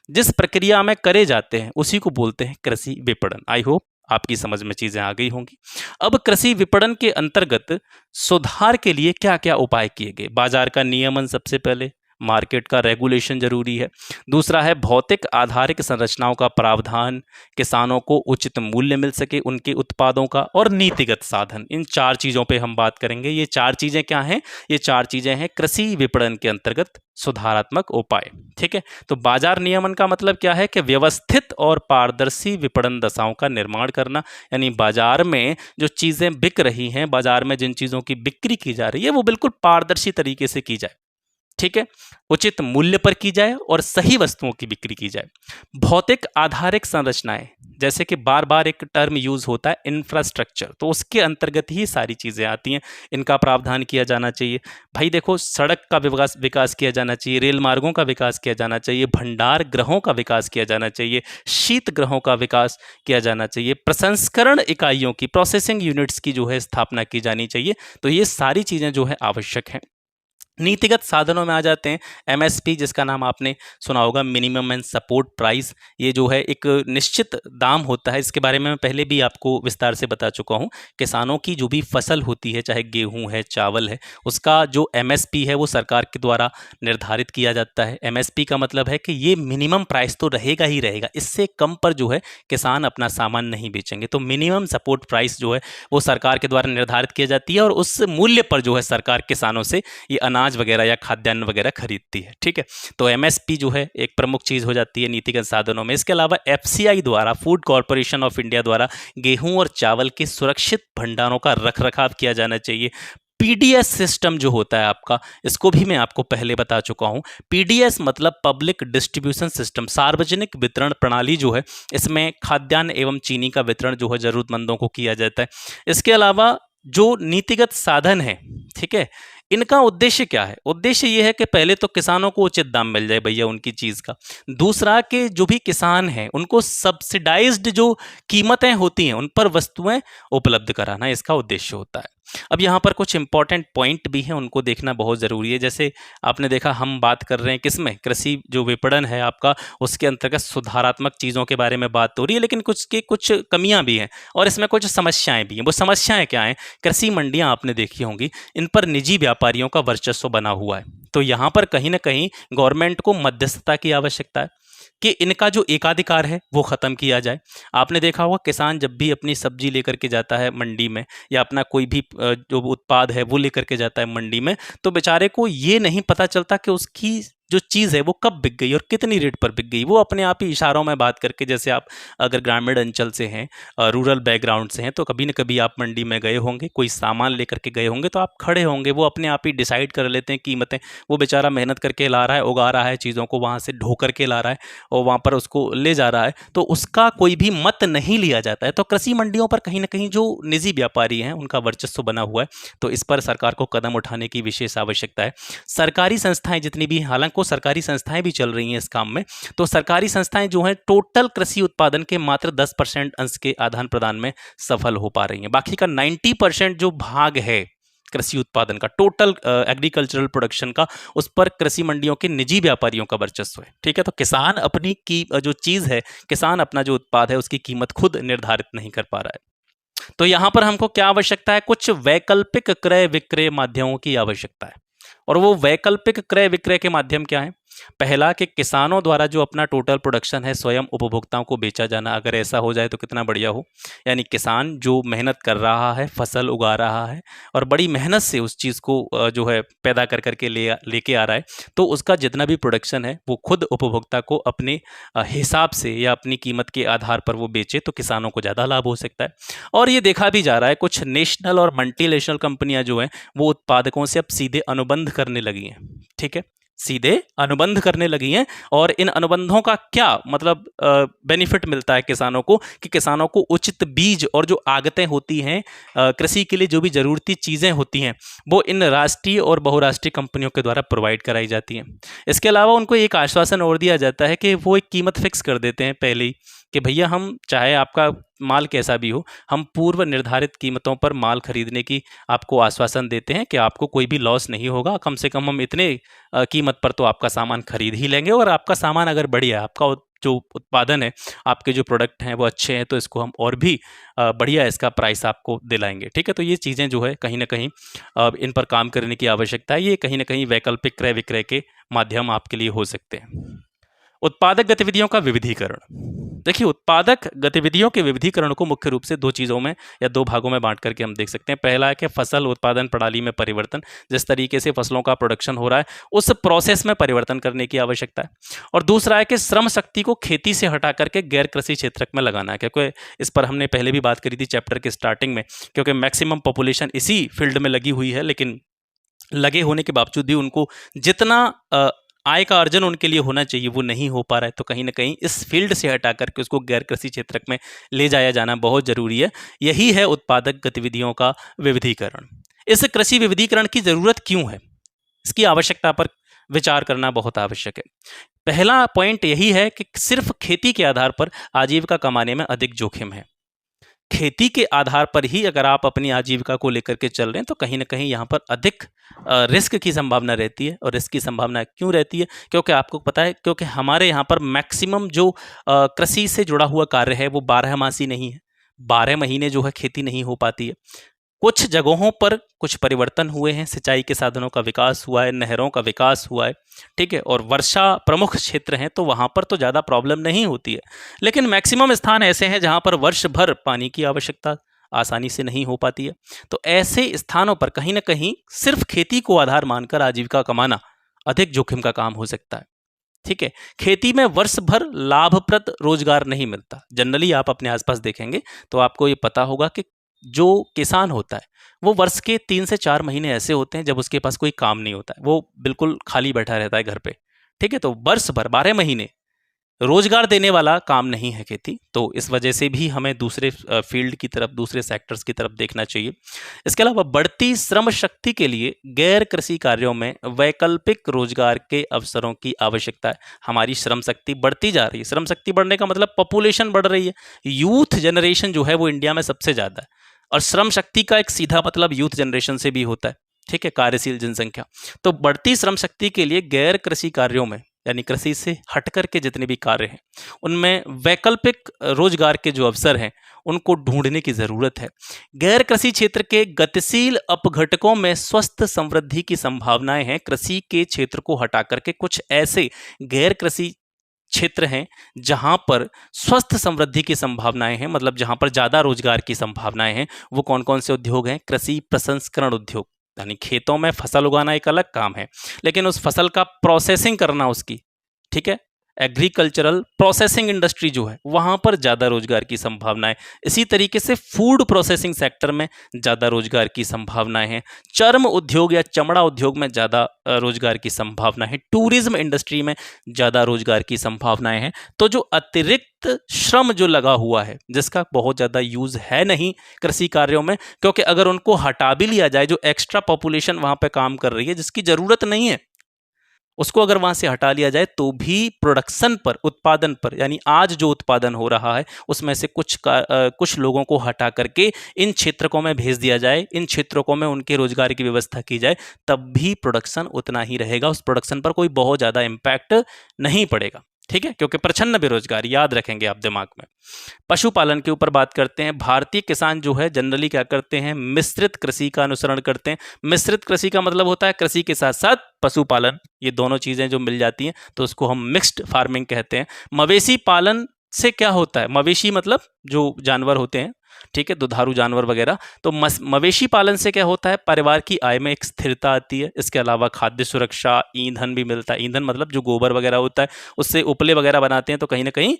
जिस प्रक्रिया में करे जाते हैं उसी को बोलते हैं कृषि विपणन। आई होप आपकी समझ में चीज़ें आ गई होंगी। अब कृषि विपणन के अंतर्गत सुधार के लिए क्या क्या उपाय किए गए। बाजार का नियमन सबसे पहले, मार्केट का रेगुलेशन जरूरी है। दूसरा है भौतिक आधारिक संरचनाओं का प्रावधान, किसानों को उचित मूल्य मिल सके उनके उत्पादों का, और नीतिगत साधन। इन 4 चीज़ों पे हम बात करेंगे। ये 4 चीज़ें क्या हैं? ये 4 चीज़ें हैं कृषि विपणन के अंतर्गत सुधारात्मक उपाय। ठीक है, तो बाजार नियमन का मतलब क्या है कि व्यवस्थित और पारदर्शी विपणन दशाओं का निर्माण करना, यानी बाजार में जो चीज़ें बिक रही हैं, बाजार में जिन चीज़ों की बिक्री की जा रही है वो बिल्कुल पारदर्शी तरीके से की जाए। ठीक है, उचित मूल्य पर की जाए और सही वस्तुओं की बिक्री की जाए। भौतिक आधारिक संरचनाएं, जैसे कि बार बार एक टर्म यूज होता है इंफ्रास्ट्रक्चर, तो उसके अंतर्गत ही सारी चीज़ें आती हैं। इनका प्रावधान किया जाना चाहिए। भाई देखो, सड़क का विकास किया जाना चाहिए, रेल मार्गों का विकास किया जाना चाहिए, भंडार गृहों का विकास किया जाना चाहिए, शीत गृहों का विकास किया जाना चाहिए, प्रसंस्करण इकाइयों की, प्रोसेसिंग यूनिट्स की जो है स्थापना की जानी चाहिए। तो ये सारी चीज़ें जो है आवश्यक हैं। नीतिगत साधनों में आ जाते हैं एमएसपी, जिसका नाम आपने सुना होगा, मिनिमम एंड सपोर्ट प्राइस। ये जो है एक निश्चित दाम होता है, इसके बारे में मैं पहले भी आपको विस्तार से बता चुका हूँ। किसानों की जो भी फसल होती है, चाहे गेहूं है, चावल है, उसका जो एमएसपी है वो सरकार के द्वारा निर्धारित किया जाता है। एमएसपी का मतलब है कि ये मिनिमम प्राइस तो रहेगा ही रहेगा, इससे कम पर जो है किसान अपना सामान नहीं बेचेंगे। तो मिनिमम सपोर्ट प्राइस जो है वो सरकार के द्वारा निर्धारित की जाती है, और उस मूल्य पर जो है सरकार किसानों से ये अनाज वगैरह या खाद्यान्न वगैरह खरीदती है। ठीक है, तो एमएसपी जो है एक प्रमुख चीज हो जाती है नीतिगत साधनों में। इसके अलावा एफसीआई द्वारा, फूड कॉर्पोरेशन ऑफ इंडिया द्वारा गेहूं और चावल के सुरक्षित भंडारों का रखरखाव किया जाना चाहिए। पीडीएस सिस्टम जो होता है आपका, इसको भी मैं आपको पहले बता चुका हूं। पीडीएस मतलब पब्लिक डिस्ट्रीब्यूशन सिस्टम, सार्वजनिक वितरण प्रणाली जो है, इसमें खाद्यान्न एवं चीनी का वितरण जो है जरूरतमंदों को किया जाता है। इसके अलावा जो नीतिगत साधन है, ठीक है, इनका उद्देश्य क्या है? उद्देश्य ये है कि पहले तो किसानों को उचित दाम मिल जाए भैया उनकी चीज़ का। दूसरा कि जो भी किसान हैं उनको सब्सिडाइज्ड जो कीमतें होती हैं उन पर वस्तुएं उपलब्ध कराना इसका उद्देश्य होता है। अब यहाँ पर कुछ इंपॉर्टेंट पॉइंट भी हैं, उनको देखना बहुत ज़रूरी है। जैसे आपने देखा, हम बात कर रहे हैं किसमें, कृषि जो विपणन है आपका, उसके अंतर्गत सुधारात्मक चीज़ों के बारे में बात हो रही है, लेकिन कुछ कमियां भी हैं और इसमें कुछ समस्याएं भी हैं। वो समस्याएं क्या हैं? कृषि मंडियां आपने देखी होंगी, इन पर निजी व्यापारियों का वर्चस्व बना हुआ है। तो यहाँ पर कहीं ना कहीं गवर्नमेंट को मध्यस्थता की आवश्यकता है कि इनका जो एकाधिकार है वो ख़त्म किया जाए। आपने देखा होगा, किसान जब भी अपनी सब्जी लेकर के जाता है मंडी में, या अपना कोई भी जो उत्पाद है वो लेकर के जाता है मंडी में, तो बेचारे को ये नहीं पता चलता कि उसकी जो चीज़ है वो कब बिक गई और कितनी रेट पर बिक गई। वो अपने आप ही इशारों में बात करके, जैसे आप अगर ग्रामीण अंचल से हैं, रूरल बैकग्राउंड से हैं, तो कभी न कभी आप मंडी में गए होंगे, कोई सामान लेकर के गए होंगे, तो आप खड़े होंगे, वो अपने आप ही डिसाइड कर लेते हैं कीमतें। वो बेचारा मेहनत करके ला रहा है, उगा रहा है चीज़ों को, वहाँ से ढो करके ला रहा है और वहाँ पर उसको ले जा रहा है, तो उसका कोई भी मत नहीं लिया जाता है। तो कृषि मंडियों पर कहीं ना कहीं जो निजी व्यापारी हैं उनका वर्चस्व बना हुआ है, तो इस पर सरकार को कदम उठाने की विशेष आवश्यकता है। सरकारी संस्थाएं जितनी भी, हालांकि सरकारी संस्थाएं भी चल रही हैं इस काम में, तो सरकारी संस्थाएं जो हैं टोटल कृषि उत्पादन के मात्र 10% अंश के आदान प्रदान में सफल हो पा रही हैं। बाकी का 90% जो भाग है कृषि उत्पादन का, टोटल एग्रीकल्चरल प्रोडक्शन का, उस पर कृषि मंडियों के निजी व्यापारियों का वर्चस्व है। ठीक है, तो किसान अपनी की जो चीज़ है, किसान अपना जो उत्पाद है उसकी कीमत खुद निर्धारित नहीं कर पा रहा है। तो यहाँ पर हमको क्या आवश्यकता है? कुछ वैकल्पिक क्रय विक्रय माध्यमों की आवश्यकता है। और वो वैकल्पिक क्रय विक्रय के माध्यम क्या है? पहला कि किसानों द्वारा जो अपना टोटल प्रोडक्शन है स्वयं उपभोक्ताओं को बेचा जाना। अगर ऐसा हो जाए तो कितना बढ़िया हो। यानी किसान जो मेहनत कर रहा है, फसल उगा रहा है और बड़ी मेहनत से उस चीज़ को जो है पैदा कर करके लेके आ रहा है, तो उसका जितना भी प्रोडक्शन है वो खुद उपभोक्ता को अपने हिसाब से या अपनी कीमत के आधार पर वो बेचे, तो किसानों को ज़्यादा लाभ हो सकता है। और ये देखा भी जा रहा है, कुछ नेशनल और मल्टीनेशनल कंपनियां जो हैं वो उत्पादकों से अब सीधे अनुबंध करने लगी हैं। ठीक है, सीधे अनुबंध करने लगी हैं। और इन अनुबंधों का क्या मतलब बेनिफिट मिलता है किसानों को, कि किसानों को उचित बीज और जो आगतें होती हैं, कृषि के लिए जो भी ज़रूरती चीज़ें होती हैं, वो इन राष्ट्रीय और बहुराष्ट्रीय कंपनियों के द्वारा प्रोवाइड कराई जाती हैं। इसके अलावा उनको एक आश्वासन और दिया जाता है कि वो एक कीमत फिक्स कर देते हैं पहले ही, कि भैया हम चाहे आपका माल कैसा भी हो, हम पूर्व निर्धारित कीमतों पर माल खरीदने की आपको आश्वासन देते हैं कि आपको कोई भी लॉस नहीं होगा। कम से कम हम इतने कीमत पर तो आपका सामान खरीद ही लेंगे, और आपका सामान अगर बढ़िया, आपका जो उत्पादन है, आपके जो प्रोडक्ट हैं वो अच्छे हैं, तो इसको हम और भी बढ़िया इसका प्राइस आपको दिलाएंगे। ठीक है, तो ये चीज़ें जो है कहीं ना कहीं इन पर काम करने की आवश्यकता है। ये कहीं ना कहीं वैकल्पिक क्रय विक्रय के माध्यम आपके लिए हो सकते हैं। उत्पादक गतिविधियों का विविधीकरण। देखिए, उत्पादक गतिविधियों के विविधीकरण को मुख्य रूप से दो चीज़ों में या दो भागों में बांट करके हम देख सकते हैं। पहला है कि फसल उत्पादन प्रणाली में परिवर्तन, जिस तरीके से फसलों का प्रोडक्शन हो रहा है उस प्रोसेस में परिवर्तन करने की आवश्यकता है। और दूसरा है कि श्रम शक्ति को खेती से हटा करके गैर कृषि क्षेत्र में लगाना है, क्योंकि इस पर हमने पहले भी बात करी थी चैप्टर के स्टार्टिंग में, क्योंकि मैक्सिमम पॉपुलेशन इसी फील्ड में लगी हुई है, लेकिन लगे होने के बावजूद भी उनको जितना आय का अर्जन उनके लिए होना चाहिए वो नहीं हो पा रहा है। तो कहीं ना कहीं इस फील्ड से हटा करके उसको गैर कृषि क्षेत्र में ले जाया जाना बहुत जरूरी है। यही है उत्पादक गतिविधियों का विविधीकरण। इस कृषि विविधीकरण की जरूरत क्यों है, इसकी आवश्यकता पर विचार करना बहुत आवश्यक है। पहला पॉइंट यही है कि सिर्फ खेती के आधार पर आजीविका कमाने में अधिक जोखिम है। खेती के आधार पर ही अगर आप अपनी आजीविका को लेकर के चल रहे हैं तो कहीं ना कहीं यहाँ पर अधिक रिस्क की संभावना रहती है। और रिस्क की संभावना क्यों रहती है, क्योंकि आपको पता है, क्योंकि हमारे यहाँ पर मैक्सिमम जो कृषि से जुड़ा हुआ कार्य है वो 12 मासी नहीं है। 12 महीने जो है खेती नहीं हो पाती है। कुछ जगहों पर कुछ परिवर्तन हुए हैं, सिंचाई के साधनों का विकास हुआ है, नहरों का विकास हुआ है, ठीक है, और वर्षा प्रमुख क्षेत्र हैं तो वहाँ पर तो ज़्यादा प्रॉब्लम नहीं होती है। लेकिन मैक्सिमम स्थान ऐसे हैं जहाँ पर वर्ष भर पानी की आवश्यकता आसानी से नहीं हो पाती है। तो ऐसे स्थानों पर कहीं ना कहीं सिर्फ खेती को आधार मानकर आजीविका कमाना अधिक जोखिम का काम हो सकता है। ठीक है, खेती में वर्ष भर लाभप्रद रोजगार नहीं मिलता। जनरली आप अपने आसपास देखेंगे तो आपको ये पता होगा कि जो किसान होता है वो वर्ष के 3 से 4 महीने ऐसे होते हैं जब उसके पास कोई काम नहीं होता है, वो बिल्कुल खाली बैठा रहता है घर पे। ठीक है, तो वर्ष भर 12 महीने रोजगार देने वाला काम नहीं है खेती। तो इस वजह से भी हमें दूसरे फील्ड की तरफ, दूसरे सेक्टर्स की तरफ देखना चाहिए। इसके अलावा बढ़ती श्रम शक्ति के लिए गैर कृषि कार्यों में वैकल्पिक रोजगार के अवसरों की आवश्यकता है। हमारी श्रम शक्ति बढ़ती जा रही है। श्रम शक्ति बढ़ने का मतलब पॉपुलेशन बढ़ रही है। यूथ जनरेशन जो है वो इंडिया में सबसे ज़्यादा है, और श्रम शक्ति का एक सीधा मतलब यूथ जनरेशन से भी होता है। ठीक है, कार्यशील जनसंख्या। तो बढ़ती श्रम शक्ति के लिए गैर कृषि कार्यों में, यानी कृषि से हटकर के जितने भी कार्य हैं उनमें वैकल्पिक रोजगार के जो अवसर हैं उनको ढूंढने की जरूरत है। गैर कृषि क्षेत्र के गतिशील अपघटकों में स्वस्थ समृद्धि की संभावनाएं हैं। कृषि के क्षेत्र को हटा करके कुछ ऐसे गैर कृषि क्षेत्र हैं जहां पर स्वस्थ समृद्धि की संभावनाएं हैं, मतलब जहां पर ज्यादा रोजगार की संभावनाएं हैं। वो कौन कौन से उद्योग हैं? कृषि प्रसंस्करण उद्योग, यानी खेतों में फसल उगाना एक अलग काम है, लेकिन उस फसल का प्रोसेसिंग करना उसकी, ठीक है, एग्रीकल्चरल प्रोसेसिंग इंडस्ट्री जो है वहाँ पर ज़्यादा रोजगार की संभावनाएं। इसी तरीके से फूड प्रोसेसिंग सेक्टर में ज़्यादा रोजगार की संभावनाएं हैं। चर्म उद्योग या चमड़ा उद्योग में ज़्यादा रोजगार की संभावना है। टूरिज्म इंडस्ट्री में ज़्यादा रोजगार की संभावनाएं हैं। तो जो अतिरिक्त श्रम जो लगा हुआ है, जिसका बहुत ज़्यादा यूज़ है नहीं कृषि कार्यों में, क्योंकि अगर उनको हटा भी लिया जाए, जो एक्स्ट्रा पॉपुलेशन वहाँ पर काम कर रही है जिसकी ज़रूरत नहीं है, उसको अगर वहां से हटा लिया जाए तो भी प्रोडक्शन पर, उत्पादन पर, यानी आज जो उत्पादन हो रहा है उसमें से कुछ लोगों को हटा करके इन क्षेत्रों में भेज दिया जाए, इन क्षेत्रों में उनके रोजगार की व्यवस्था की जाए, तब भी प्रोडक्शन उतना ही रहेगा। उस प्रोडक्शन पर कोई बहुत ज़्यादा इम्पैक्ट नहीं पड़ेगा। ठीक है, क्योंकि प्रच्छन्न बेरोजगारी, याद रखेंगे आप दिमाग में। पशुपालन के ऊपर बात करते हैं। भारतीय किसान जो है जनरली क्या करते हैं? मिश्रित कृषि का अनुसरण करते हैं। मिश्रित कृषि का मतलब होता है कृषि के साथ साथ पशुपालन, ये दोनों चीजें जो मिल जाती हैं तो उसको हम मिक्स्ड फार्मिंग कहते हैं। मवेशी पालन से क्या होता है? मवेशी मतलब जो जानवर होते हैं, ठीक है, दुधारू जानवर वगैरह। तो मवेशी पालन से क्या होता है? परिवार की आय में एक स्थिरता आती है। इसके अलावा खाद्य सुरक्षा, ईंधन भी मिलता है। ईंधन मतलब जो गोबर वगैरह होता है उससे उपले वगैरह बनाते हैं, तो कहीं ना कहीं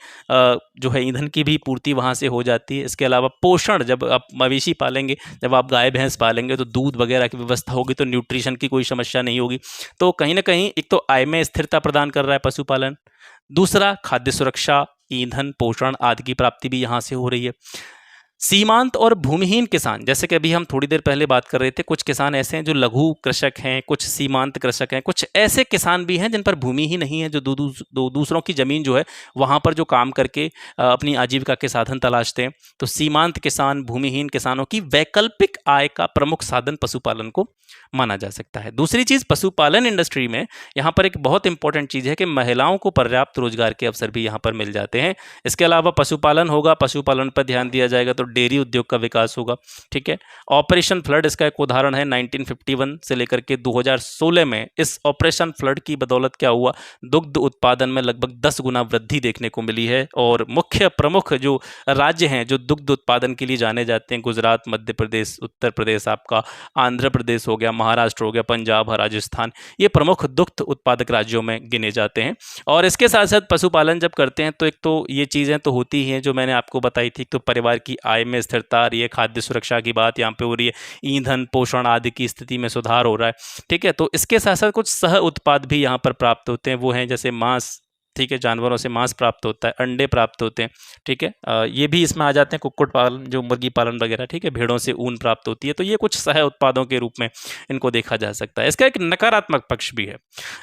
जो है ईंधन की भी पूर्ति वहाँ से हो जाती है। इसके अलावा पोषण, जब आप मवेशी पालेंगे, जब आप गाय भैंस पालेंगे तो दूध वगैरह की व्यवस्था होगी, तो न्यूट्रिशन की कोई समस्या नहीं होगी। तो कहीं ना कहीं एक तो आय में स्थिरता प्रदान कर रहा है पशुपालन, दूसरा खाद्य सुरक्षा, ईंधन, पोषण आदि की प्राप्ति भी यहाँ से हो रही है। सीमांत और भूमिहीन किसान, जैसे कि अभी हम थोड़ी देर पहले बात कर रहे थे, कुछ किसान ऐसे हैं जो लघु कृषक हैं, कुछ सीमांत कृषक हैं, कुछ ऐसे किसान भी हैं जिन पर भूमि ही नहीं है, जो दूसरों की ज़मीन जो है वहाँ पर जो काम करके अपनी आजीविका के साधन तलाशते हैं। तो सीमांत किसान, भूमिहीन किसानों की वैकल्पिक आय का प्रमुख साधन पशुपालन को माना जा सकता है। दूसरी चीज़, पशुपालन इंडस्ट्री में यहाँ पर एक बहुत इंपॉर्टेंट चीज़ है कि महिलाओं को पर्याप्त रोजगार के अवसर भी यहाँ पर मिल जाते हैं। इसके अलावा पशुपालन होगा, पशुपालन पर ध्यान दिया जाएगा तो डेयरी उद्योग का विकास होगा। ठीक है, ऑपरेशन फ्लड इसका एक उदाहरण है। 1951 से लेकर के 2016 में इस ऑपरेशन फ्लड की बदौलत क्या हुआ, दुग्ध उत्पादन में लगभग 10 गुना वृद्धि देखने को मिली है। और मुख्य प्रमुख जो राज्य हैं जो दुग्ध उत्पादन के लिए जाने जाते हैं, गुजरात, मध्य प्रदेश, उत्तर प्रदेश, आपका आंध्र प्रदेश हो गया, महाराष्ट्र हो गया, पंजाब, राजस्थान, ये प्रमुख दुग्ध उत्पादक राज्यों में गिने जाते हैं। और इसके साथ साथ पशुपालन जब करते हैं तो एक तो ये चीज़ें तो होती ही हैं जो मैंने आपको बताई थी, तो परिवार की आय में स्थिरता आ रही है, खाद्य सुरक्षा की बात यहाँ पे हो रही है, ईंधन, पोषण आदि की स्थिति में सुधार हो रहा है। ठीक है, तो इसके साथ साथ कुछ सह उत्पाद भी यहाँ पर प्राप्त होते हैं, वो हैं जैसे मांस। ठीक है, जानवरों से मांस प्राप्त होता है, अंडे प्राप्त होते हैं। ठीक है, ये भी इसमें आ जाते हैं, कुक्कुट पालन, जो मुर्गी पालन वगैरह। ठीक है, भेड़ों से ऊन प्राप्त होती है, तो ये कुछ सह उत्पादों के रूप में इनको देखा जा सकता है। इसका एक नकारात्मक पक्ष भी है।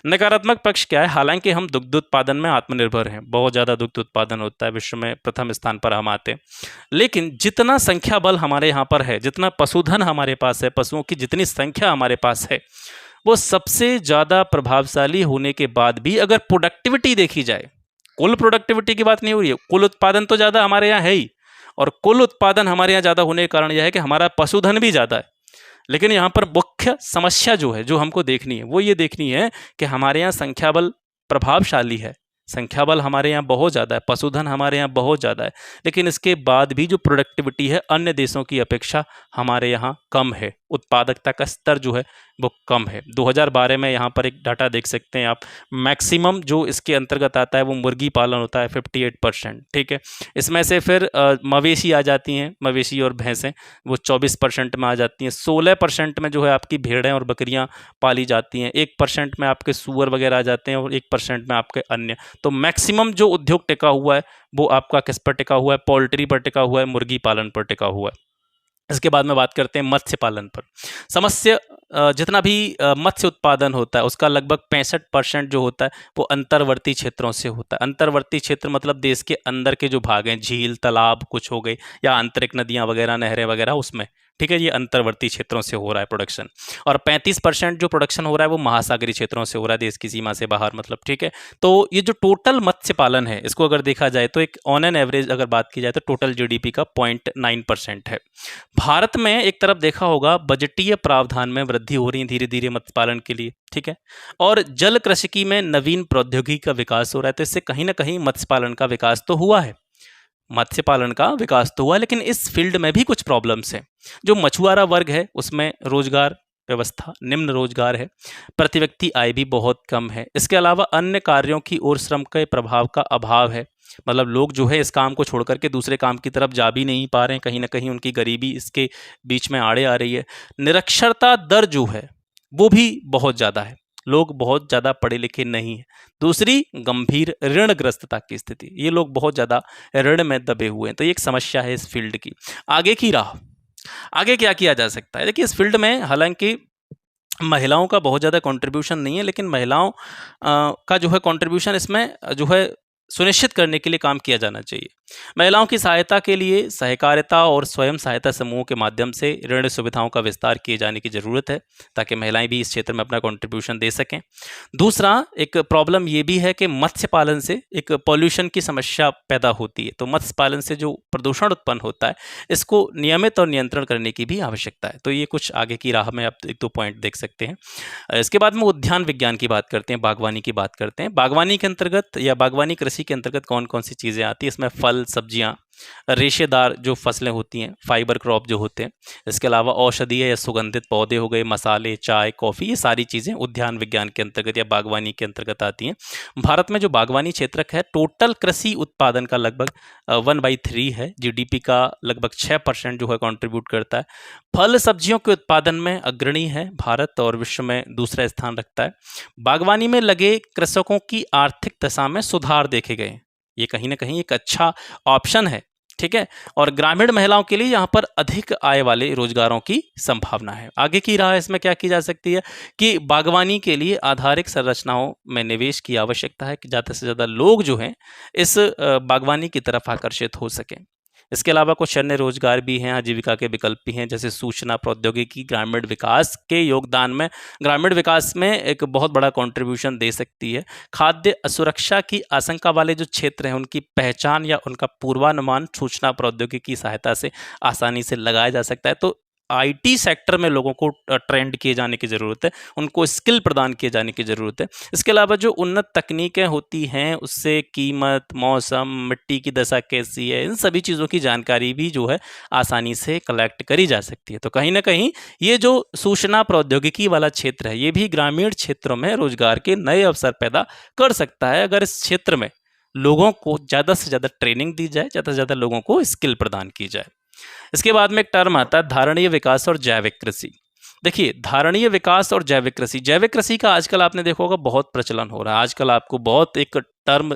नकारात्मक पक्ष क्या है, हालांकि हम दुग्ध उत्पादन में आत्मनिर्भर हैं, बहुत ज़्यादा दुग्ध उत्पादन होता है, विश्व में प्रथम स्थान पर हम आते हैं, लेकिन जितना संख्या बल हमारे यहाँ पर है, जितना पशुधन हमारे पास है, पशुओं की जितनी संख्या हमारे पास है, वो सबसे ज़्यादा प्रभावशाली होने के बाद भी अगर प्रोडक्टिविटी देखी जाए, कुल प्रोडक्टिविटी की बात नहीं हो रही है, कुल उत्पादन तो ज़्यादा हमारे यहाँ है ही, और कुल उत्पादन हमारे यहाँ ज़्यादा होने के कारण यह है कि हमारा पशुधन भी ज़्यादा है। लेकिन यहाँ पर मुख्य समस्या जो है, जो हमको देखनी है, वो ये देखनी है कि हमारे यहाँ संख्या बल प्रभावशाली है, संख्या बल हमारे यहाँ बहुत ज़्यादा है, पशुधन हमारे यहाँ बहुत ज़्यादा है, लेकिन इसके बाद भी जो प्रोडक्टिविटी है अन्य देशों की अपेक्षा हमारे यहाँ कम है, उत्पादकता का स्तर जो है वो कम है। 2012 में यहाँ पर एक डाटा देख सकते हैं आप, मैक्सिमम जो इसके अंतर्गत आता है वो मुर्गी पालन होता है 58%। ठीक है, इसमें से फिर मवेशी आ जाती हैं, मवेशी और भैंसें, वो 24% में आ जाती हैं। 16% में जो है आपकी भेड़ें और बकरियां पाली जाती हैं, 1% में आपके सूअर वगैरह आ जाते हैं, और 1% में आपके अन्य। तो मैक्सिमम जो उद्योग टिका हुआ है वो आपका किस पर टिका हुआ है, पोल्ट्री पर टिका हुआ है, मुर्गी पालन पर टिका हुआ है। इसके बाद में बात करते हैं मत्स्य पालन पर। समस्या, जितना भी मत्स्य उत्पादन होता है उसका लगभग 65% जो होता है वो अंतर्वर्ती क्षेत्रों से होता है। अंतर्वर्ती क्षेत्र मतलब देश के अंदर के जो भाग हैं, झील, तालाब कुछ हो गए, या आंतरिक नदियां वगैरह, नहरें वगैरह, उसमें। ठीक है, ये अंतर्वर्ती क्षेत्रों से हो रहा है प्रोडक्शन। और 35% जो प्रोडक्शन हो रहा है वो महासागरीय क्षेत्रों से हो रहा है, देश की सीमा से बाहर, मतलब। ठीक है, तो ये जो टोटल मत्स्य पालन है, इसको अगर देखा जाए तो एक ऑन एन एवरेज अगर बात की जाए तो टोटल जीडीपी का 0.9% है। भारत में एक तरफ देखा होगा बजटीय प्रावधान में वृद्धि हो रही है धीरे धीरे मत्स्य पालन के लिए। ठीक है, और जल कृषि में नवीन प्रौद्योगिकी का विकास हो रहा है, तो इससे कहीं ना कहीं मत्स्य पालन का विकास तो हुआ है, मत्स्य पालन का विकास तो हुआ, लेकिन इस फील्ड में भी कुछ प्रॉब्लम्स हैं। जो मछुआरा वर्ग है उसमें रोजगार व्यवस्था निम्न रोजगार है, प्रति व्यक्ति आय भी बहुत कम है। इसके अलावा अन्य कार्यों की ओर श्रम के प्रभाव का अभाव है, मतलब लोग जो है इस काम को छोड़ करके दूसरे काम की तरफ जा भी नहीं पा रहे हैं, कहीं ना कहीं उनकी गरीबी इसके बीच में आड़े आ रही है। निरक्षरता दर जो है वो भी बहुत ज़्यादा है, लोग बहुत ज़्यादा पढ़े लिखे नहीं हैं। दूसरी, गंभीर ऋणग्रस्तता की स्थिति, ये लोग बहुत ज़्यादा ऋण में दबे हुए हैं, तो ये एक समस्या है इस फील्ड की। आगे की राह, आगे क्या किया जा सकता है? देखिए, इस फील्ड में हालांकि महिलाओं का बहुत ज़्यादा कंट्रीब्यूशन नहीं है, लेकिन महिलाओं का जो है कंट्रीब्यूशन इसमें जो है सुनिश्चित करने के लिए काम किया जाना चाहिए। महिलाओं की सहायता के लिए सहकारिता और स्वयं सहायता समूहों के माध्यम से ऋण सुविधाओं का विस्तार किए जाने की ज़रूरत है, ताकि महिलाएं भी इस क्षेत्र में अपना कंट्रीब्यूशन दे सकें। दूसरा, एक प्रॉब्लम ये भी है कि मत्स्य पालन से एक पॉल्यूशन की समस्या पैदा होती है, तो मत्स्य पालन से जो प्रदूषण उत्पन्न होता है इसको नियमित और नियंत्रण करने की भी आवश्यकता है। तो ये कुछ आगे की राह में आप 1-2 पॉइंट देख सकते हैं। इसके बाद में उद्यान विज्ञान की बात करते हैं, बागवानी की बात करते हैं। बागवानी के अंतर्गत या बागवानी कृषि के अंतर्गत कौन कौन सी चीज़ें आती हैं? इसमें फल, सब्जियां, रेशेदार जो फसलें होती हैं, फाइबर क्रॉप जो होते हैं, इसके अलावा औषधीय या सुगंधित पौधे हो गए, मसाले, चाय, कॉफ़ी, ये सारी चीज़ें उद्यान विज्ञान के अंतर्गत या बागवानी के अंतर्गत आती हैं। भारत में जो बागवानी क्षेत्रक है, टोटल कृषि उत्पादन का लगभग 1/3 है, जीडीपी का लगभग 6% जो है कंट्रीब्यूट करता है। फल सब्जियों के उत्पादन में अग्रणी है भारत और विश्व में दूसरा स्थान रखता है। बागवानी में लगे कृषकों की आर्थिक दशा में सुधार देखे गए, ये कहीं ना कहीं एक अच्छा ऑप्शन है ठीक है। और ग्रामीण महिलाओं के लिए यहाँ पर अधिक आय वाले रोजगारों की संभावना है। आगे की राह इसमें क्या की जा सकती है कि बागवानी के लिए आधारिक संरचनाओं में निवेश की आवश्यकता है कि ज़्यादा से ज़्यादा लोग जो हैं इस बागवानी की तरफ आकर्षित हो सकें। इसके अलावा कुछ अन्य रोजगार भी हैं, आजीविका के विकल्प भी हैं, जैसे सूचना प्रौद्योगिकी ग्रामीण विकास के योगदान में, ग्रामीण विकास में एक बहुत बड़ा कंट्रीब्यूशन दे सकती है। खाद्य असुरक्षा की आशंका वाले जो क्षेत्र हैं उनकी पहचान या उनका पूर्वानुमान सूचना प्रौद्योगिकी की सहायता से आसानी से लगाया जा सकता है। तो आईटी सेक्टर में लोगों को ट्रेंड किए जाने की ज़रूरत है, उनको स्किल प्रदान किए जाने की ज़रूरत है। इसके अलावा जो उन्नत तकनीकें होती हैं उससे कीमत, मौसम, मिट्टी की दशा कैसी है, इन सभी चीज़ों की जानकारी भी जो है आसानी से कलेक्ट करी जा सकती है। तो कहीं ना कहीं ये जो सूचना प्रौद्योगिकी वाला क्षेत्र है ये भी ग्रामीण क्षेत्रों में रोजगार के नए अवसर पैदा कर सकता है, अगर इस क्षेत्र में लोगों को ज़्यादा से ज़्यादा ट्रेनिंग दी जाए, ज़्यादा से ज़्यादा लोगों को स्किल प्रदान की जाए। इसके बाद में एक टर्म आता है धारणीय विकास और जैविक कृषि। देखिए, धारणीय विकास और जैविक कृषि का आजकल आपने देखा होगा बहुत प्रचलन हो रहा है। आजकल आपको बहुत एक टर्म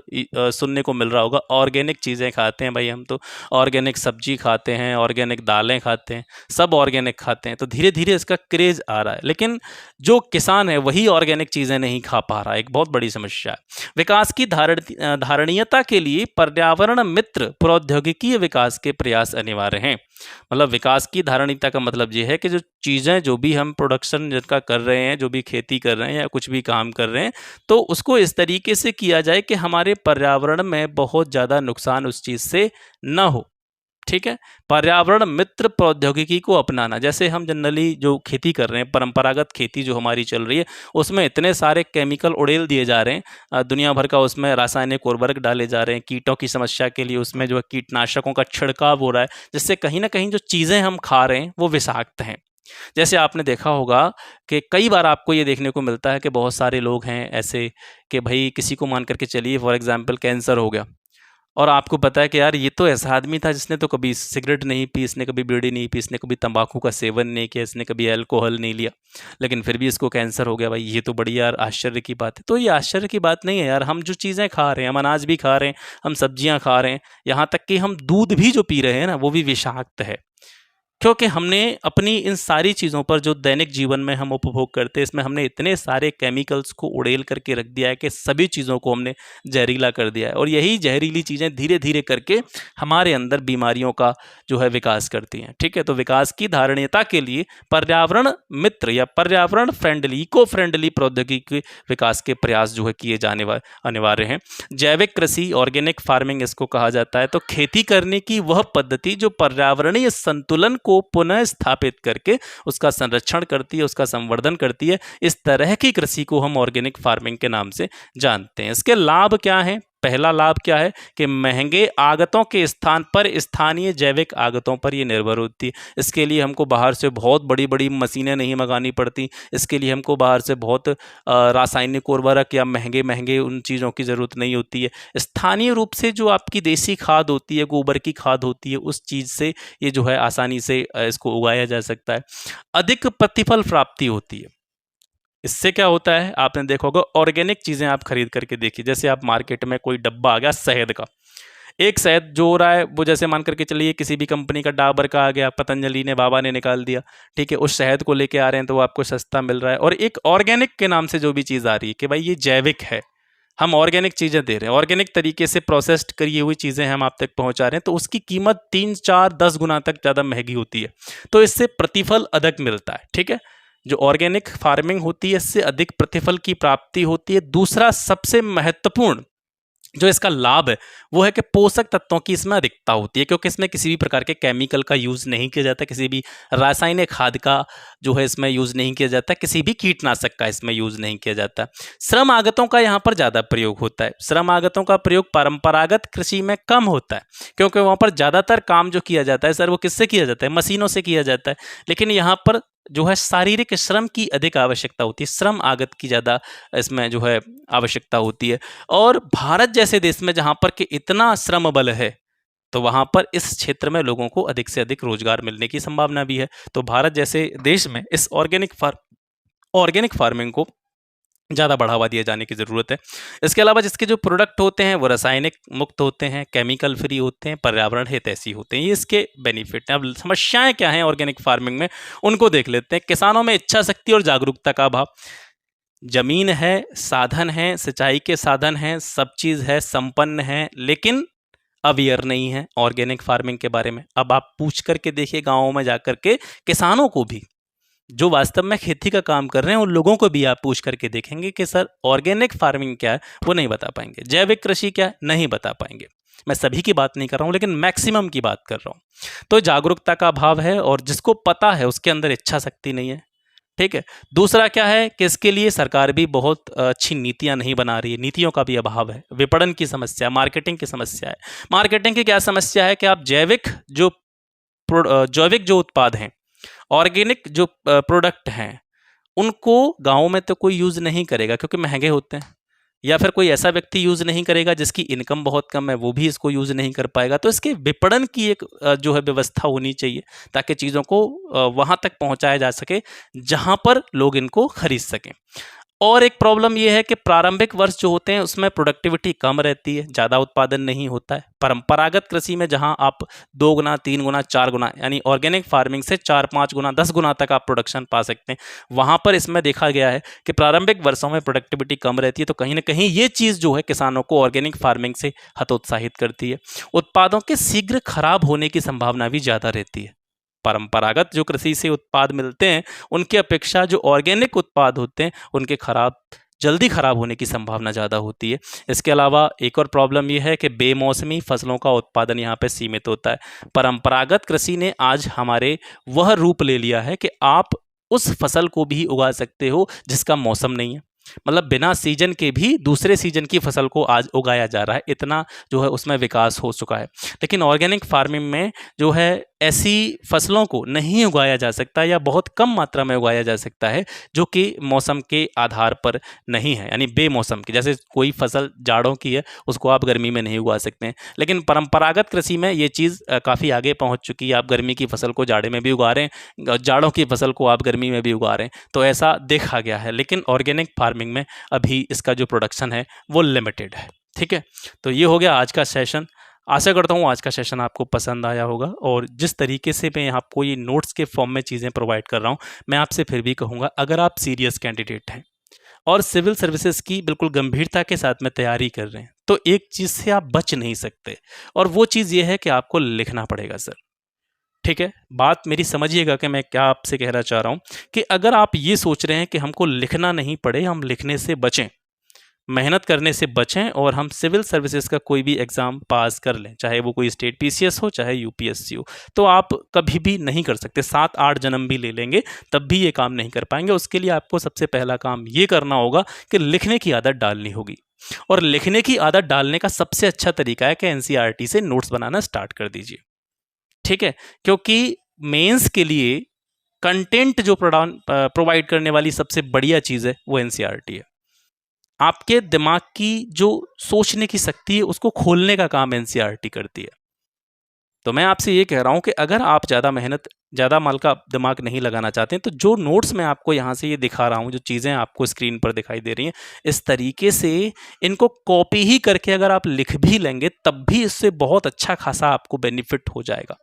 सुनने को मिल रहा होगा, ऑर्गेनिक चीज़ें खाते हैं भाई, हम तो ऑर्गेनिक सब्जी खाते हैं, ऑर्गेनिक दालें खाते हैं, सब ऑर्गेनिक खाते हैं। तो धीरे धीरे इसका क्रेज आ रहा है, लेकिन जो किसान है वही ऑर्गेनिक चीज़ें नहीं खा पा रहा है, एक बहुत बड़ी समस्या है। विकास की धारणीयता के लिए पर्यावरण मित्र प्रौद्योगिकी विकास के प्रयास अनिवार्य हैं। मतलब विकास की धारणीयता का मतलब ये है कि जो चीज़ें, जो भी हम प्रोडक्शन जिनका कर रहे हैं, जो भी खेती कर रहे हैं या कुछ भी काम कर रहे हैं, तो उसको इस तरीके से किया जाए कि हमारे पर्यावरण में बहुत ज़्यादा नुकसान उस चीज़ से न हो। ठीक है, पर्यावरण मित्र प्रौद्योगिकी को अपनाना। जैसे हम जनरली जो खेती कर रहे हैं, परंपरागत खेती जो हमारी चल रही है, उसमें इतने सारे केमिकल उड़ेल दिए जा रहे हैं, दुनिया भर का उसमें रासायनिक उर्वरक डाले जा रहे हैं, कीटों की समस्या के लिए उसमें जो है कीटनाशकों का छिड़काव हो रहा है, जिससे कहीं ना कहीं जो चीज़ें हम खा रहे हैं वो विषाक्त हैं। जैसे आपने देखा होगा कि कई बार आपको ये देखने को मिलता है कि बहुत सारे लोग हैं ऐसे कि भाई किसी को मान करके चलिए फॉर एग्जांपल कैंसर हो गया, और आपको पता है कि यार ये तो ऐसा आदमी था जिसने तो कभी सिगरेट नहीं पी, इसने कभी बीड़ी नहीं पी, इसने कभी तंबाकू का सेवन नहीं किया, इसने कभी अल्कोहल नहीं लिया, लेकिन फिर भी इसको कैंसर हो गया। भाई ये तो बड़ी यार आश्चर्य की बात है। तो ये आश्चर्य की बात नहीं है यार, हम जो चीज़ें खा रहे हैं, हम अनाज भी खा रहे हैं, हम सब्जियां खा रहे हैं, यहाँ तक कि हम दूध भी जो पी रहे हैं ना वो भी विषाक्त है, क्योंकि हमने अपनी इन सारी चीज़ों पर जो दैनिक जीवन में हम उपभोग करते हैं, इसमें हमने इतने सारे केमिकल्स को उड़ेल करके रख दिया है कि सभी चीज़ों को हमने जहरीला कर दिया है, और यही जहरीली चीज़ें धीरे धीरे करके हमारे अंदर बीमारियों का जो है विकास करती हैं। ठीक है, तो विकास की धारणीयता के लिए पर्यावरण मित्र या पर्यावरण फ्रेंडली, इको फ्रेंडली प्रौद्योगिकी विकास के प्रयास जो है किए जाने अनिवार्य हैं। जैविक कृषि, ऑर्गेनिक फार्मिंग इसको कहा जाता है। तो खेती करने की वह पद्धति जो पर्यावरणीय संतुलन को पुनः स्थापित करके उसका संरक्षण करती है, उसका संवर्धन करती है, इस तरह की कृषि को हम ऑर्गेनिक फार्मिंग के नाम से जानते हैं। इसके लाभ क्या हैं? पहला लाभ क्या है कि महंगे आगतों के स्थान पर स्थानीय जैविक आगतों पर ये निर्भर होती है। इसके लिए हमको बाहर से बहुत बड़ी बड़ी मशीनें नहीं मंगानी पड़ती, इसके लिए हमको बाहर से बहुत रासायनिक उर्वरक या महंगे महंगे उन चीज़ों की ज़रूरत नहीं होती है। स्थानीय रूप से जो आपकी देसी खाद होती है, गोबर की खाद होती है, उस चीज़ से ये जो है आसानी से इसको उगाया जा सकता है। अधिक प्रतिफल प्राप्ति होती है। इससे क्या होता है, आपने देखा होगा ऑर्गेनिक चीज़ें आप खरीद करके देखिए, जैसे आप मार्केट में कोई डब्बा आ गया शहद का, एक शहद जो हो रहा है वो जैसे मान करके चलिए किसी भी कंपनी का डाबर का आ गया, पतंजलि ने, बाबा ने निकाल दिया, ठीक है, उस शहद को लेके आ रहे हैं तो वो आपको सस्ता मिल रहा है। और एक ऑर्गेनिक के नाम से जो भी चीज़ आ रही है कि भाई ये जैविक है, हम ऑर्गेनिक चीज़ें दे रहे हैं, ऑर्गेनिक तरीके से प्रोसेस्ड करी हुई चीज़ें हम आप तक पहुंचा रहे हैं, तो उसकी कीमत 3, 4, 10 गुना तक ज़्यादा महंगी होती है। तो इससे प्रतिफल अधिक मिलता है। ठीक है, जो ऑर्गेनिक फार्मिंग होती है इससे अधिक प्रतिफल की प्राप्ति होती है। दूसरा सबसे महत्वपूर्ण जो इसका लाभ है वो है कि पोषक तत्वों की इसमें अधिकता होती है, क्योंकि इसमें किसी भी प्रकार के केमिकल का यूज़ नहीं किया जाता, किसी भी रासायनिक खाद का जो है इसमें यूज़ नहीं किया जाता, किसी भी कीटनाशक का इसमें यूज़ नहीं किया जाता। श्रम आगतों का यहाँ पर ज़्यादा प्रयोग होता है। श्रम आगतों का प्रयोग परंपरागत कृषि में कम होता है, क्योंकि वहाँ पर ज़्यादातर काम जो किया जाता है सर वो किससे किया जाता है? मशीनों से किया जाता है। लेकिन यहाँ पर जो है शारीरिक श्रम की अधिक आवश्यकता होती है, श्रम आगत की ज़्यादा इसमें जो है आवश्यकता होती है। और भारत जैसे देश में जहाँ पर कि इतना श्रम बल है, तो वहाँ पर इस क्षेत्र में लोगों को अधिक से अधिक रोजगार मिलने की संभावना भी है। तो भारत जैसे देश में इस ऑर्गेनिक फार्मिंग को ज़्यादा बढ़ावा दिए जाने की ज़रूरत है। इसके अलावा जिसके जो प्रोडक्ट होते हैं वो रासायनिक मुक्त होते हैं, केमिकल फ्री होते हैं, पर्यावरण हितैषी होते हैं, ये इसके बेनिफिट हैं। अब समस्याएं क्या हैं ऑर्गेनिक फार्मिंग में, उनको देख लेते हैं। किसानों में इच्छा शक्ति और जागरूकता का अभाव। जमीन है, साधन है, सिंचाई के साधन हैं, सब चीज़ है, संपन्न है, लेकिन अवेयर नहीं है ऑर्गेनिक फार्मिंग के बारे में। अब आप पूछ करके देखिए गाँवों में जाकर के, किसानों को भी जो वास्तव में खेती का काम कर रहे हैं उन लोगों को भी आप पूछ करके देखेंगे कि सर ऑर्गेनिक फार्मिंग क्या है, वो नहीं बता पाएंगे। जैविक कृषि क्या है, नहीं बता पाएंगे। मैं सभी की बात नहीं कर रहा हूँ, लेकिन मैक्सिमम की बात कर रहा हूँ। तो जागरूकता का अभाव है, और जिसको पता है उसके अंदर इच्छा शक्ति नहीं है। ठीक है। दूसरा क्या है कि इसके लिए सरकार भी बहुत अच्छी नीतियां नहीं बना रही है, नीतियों का भी अभाव है। विपणन की समस्या, मार्केटिंग की समस्या है। मार्केटिंग की क्या समस्या है कि आप जैविक जो उत्पाद हैं, ऑर्गेनिक जो प्रोडक्ट हैं, उनको गाँव में तो कोई यूज़ नहीं करेगा क्योंकि महंगे होते हैं, या फिर कोई ऐसा व्यक्ति यूज़ नहीं करेगा जिसकी इनकम बहुत कम है, वो भी इसको यूज़ नहीं कर पाएगा। तो इसके विपणन की एक जो है व्यवस्था होनी चाहिए, ताकि चीज़ों को वहाँ तक पहुँचाया जा सके जहाँ पर लोग इनको खरीद सकें। और एक प्रॉब्लम ये है कि प्रारंभिक वर्ष जो होते हैं उसमें प्रोडक्टिविटी कम रहती है, ज़्यादा उत्पादन नहीं होता है। परंपरागत कृषि में जहां आप 2 गुना, 3 गुना, 4 गुना, यानी ऑर्गेनिक फार्मिंग से 4-5 गुना, 10 गुना तक आप प्रोडक्शन पा सकते हैं। वहां पर इसमें देखा गया है कि प्रारंभिक वर्षों में प्रोडक्टिविटी कम रहती है। तो कहीं ना कहीं ये चीज़ जो है किसानों को ऑर्गेनिक फार्मिंग से हतोत्साहित करती है। उत्पादों के शीघ्र खराब होने की संभावना भी ज़्यादा रहती है। परंपरागत जो कृषि से उत्पाद मिलते हैं उनकी अपेक्षा जो ऑर्गेनिक उत्पाद होते हैं उनके जल्दी खराब होने की संभावना ज़्यादा होती है। इसके अलावा एक और प्रॉब्लम यह है कि बेमौसमी फसलों का उत्पादन यहाँ पे सीमित होता है। परंपरागत कृषि ने आज हमारे वह रूप ले लिया है कि आप उस फसल को भी उगा सकते हो जिसका मौसम नहीं है। मतलब बिना सीजन के भी दूसरे सीजन की फसल को आज उगाया जा रहा है, इतना जो है उसमें विकास हो चुका है। लेकिन ऑर्गेनिक फार्मिंग में जो है ऐसी फसलों को नहीं उगाया जा सकता, या बहुत कम मात्रा में उगाया जा सकता है जो कि मौसम के आधार पर नहीं है, यानी बेमौसम की। जैसे कोई फसल जाड़ों की है, उसको आप गर्मी में नहीं उगा सकते हैं। लेकिन परंपरागत कृषि में ये चीज़ काफ़ी आगे पहुंच चुकी है। आप गर्मी की फसल को जाड़े में भी उगा रहे हैं, जाड़ों की फसल को आप गर्मी में भी उगा रहे हैं, तो ऐसा देखा गया है। लेकिन ऑर्गेनिक फार्मिंग में अभी इसका जो प्रोडक्शन है वो लिमिटेड है। ठीक है। तो ये हो गया आज का सेशन। आशा करता हूँ आज का सेशन आपको पसंद आया होगा, और जिस तरीके से मैं आपको ये नोट्स के फॉर्म में चीज़ें प्रोवाइड कर रहा हूँ, मैं आपसे फिर भी कहूँगा, अगर आप सीरियस कैंडिडेट हैं और सिविल सर्विसेज की बिल्कुल गंभीरता के साथ में तैयारी कर रहे हैं, तो एक चीज़ से आप बच नहीं सकते, और वो चीज़ ये है कि आपको लिखना पड़ेगा सर। ठीक है। बात मेरी समझिएगा कि मैं क्या आपसे कहना चाह रहा हूँ, कि अगर आप ये सोच रहे हैं कि हमको लिखना नहीं पड़े, हम लिखने से बचें, मेहनत करने से बचें, और हम सिविल सर्विसेज का कोई भी एग्ज़ाम पास कर लें, चाहे वो कोई स्टेट पीसीएस हो, चाहे यूपीएससी हो, तो आप कभी भी नहीं कर सकते। 7-8 जन्म भी ले लेंगे तब भी ये काम नहीं कर पाएंगे। उसके लिए आपको सबसे पहला काम ये करना होगा कि लिखने की आदत डालनी होगी। और लिखने की आदत डालने का सबसे अच्छा तरीका है कि एनसीईआरटी से नोट्स बनाना स्टार्ट कर दीजिए। ठीक है। क्योंकि मेंस के लिए कंटेंट जो प्रोवाइड करने वाली सबसे बढ़िया चीज़ है वो एनसीईआरटी है। आपके दिमाग की जो सोचने की शक्ति है उसको खोलने का काम एनसीईआरटी करती है। तो मैं आपसे ये कह रहा हूँ कि अगर आप ज़्यादा माल का दिमाग नहीं लगाना चाहते हैं, तो जो नोट्स मैं आपको यहाँ से ये दिखा रहा हूँ, जो चीज़ें आपको स्क्रीन पर दिखाई दे रही हैं, इस तरीके से इनको कॉपी ही करके अगर आप लिख भी लेंगे तब भी इससे बहुत अच्छा खासा आपको बेनिफिट हो जाएगा।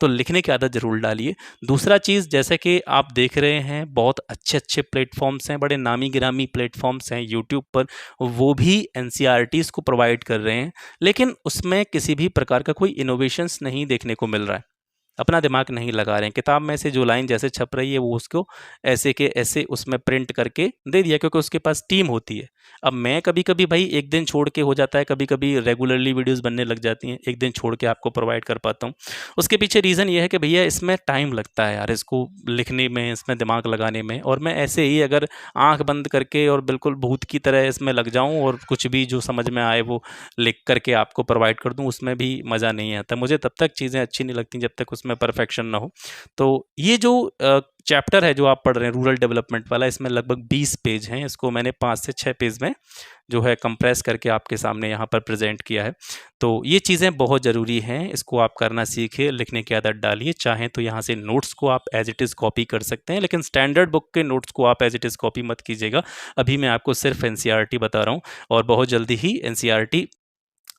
तो लिखने की आदत ज़रूर डालिए। दूसरा चीज़, जैसे कि आप देख रहे हैं बहुत अच्छे अच्छे प्लेटफॉर्म्स हैं, बड़े नामी गिरामी प्लेटफॉर्म्स हैं यूट्यूब पर, वो भी एनसीईआरटीज़ को प्रोवाइड कर रहे हैं, लेकिन उसमें किसी भी प्रकार का कोई इनोवेशंस नहीं देखने को मिल रहा है। अपना दिमाग नहीं लगा रहे हैं। किताब में से जो लाइन जैसे छप रही है वो उसको ऐसे के ऐसे उसमें प्रिंट करके दे दिया, क्योंकि उसके पास टीम होती है। अब मैं कभी-कभी भाई एक दिन छोड़ के हो जाता है, कभी-कभी रेगुलरली वीडियोस बनने लग जाती हैं, एक दिन छोड़ के आपको प्रोवाइड कर पाता हूँ। उसके पीछे रीज़न ये है कि भैया इसमें टाइम लगता है यार, इसको लिखने में, इसमें दिमाग लगाने में, और मैं ऐसे ही अगर आँख बंद करके और बिल्कुल भूत की तरह इसमें लग जाऊँ और कुछ भी जो समझ में आए वो लिख करके आपको प्रोवाइड कर दूँ, उसमें भी मज़ा नहीं आता। मुझे तब तक चीज़ें अच्छी नहीं लगती जब तक उसमें उसमें परफेक्शन ना हो। तो ये जो चैप्टर है जो आप पढ़ रहे हैं रूरल डेवलपमेंट वाला, इसमें लगभग 20 पेज हैं। इसको मैंने 5 से 6 पेज में जो है कंप्रेस करके आपके सामने यहाँ पर प्रेजेंट किया है। तो ये चीज़ें बहुत ज़रूरी हैं, इसको आप करना सीखिए, लिखने की आदत डालिए। चाहें तो यहाँ से नोट्स को आप एज इट इज़ कॉपी कर सकते हैं, लेकिन स्टैंडर्ड बुक के नोट्स को आप एज इट इज़ कॉपी मत कीजिएगा। अभी मैं आपको सिर्फ एनसीईआरटी बता रहा हूँ, और बहुत जल्दी ही एनसीईआरटी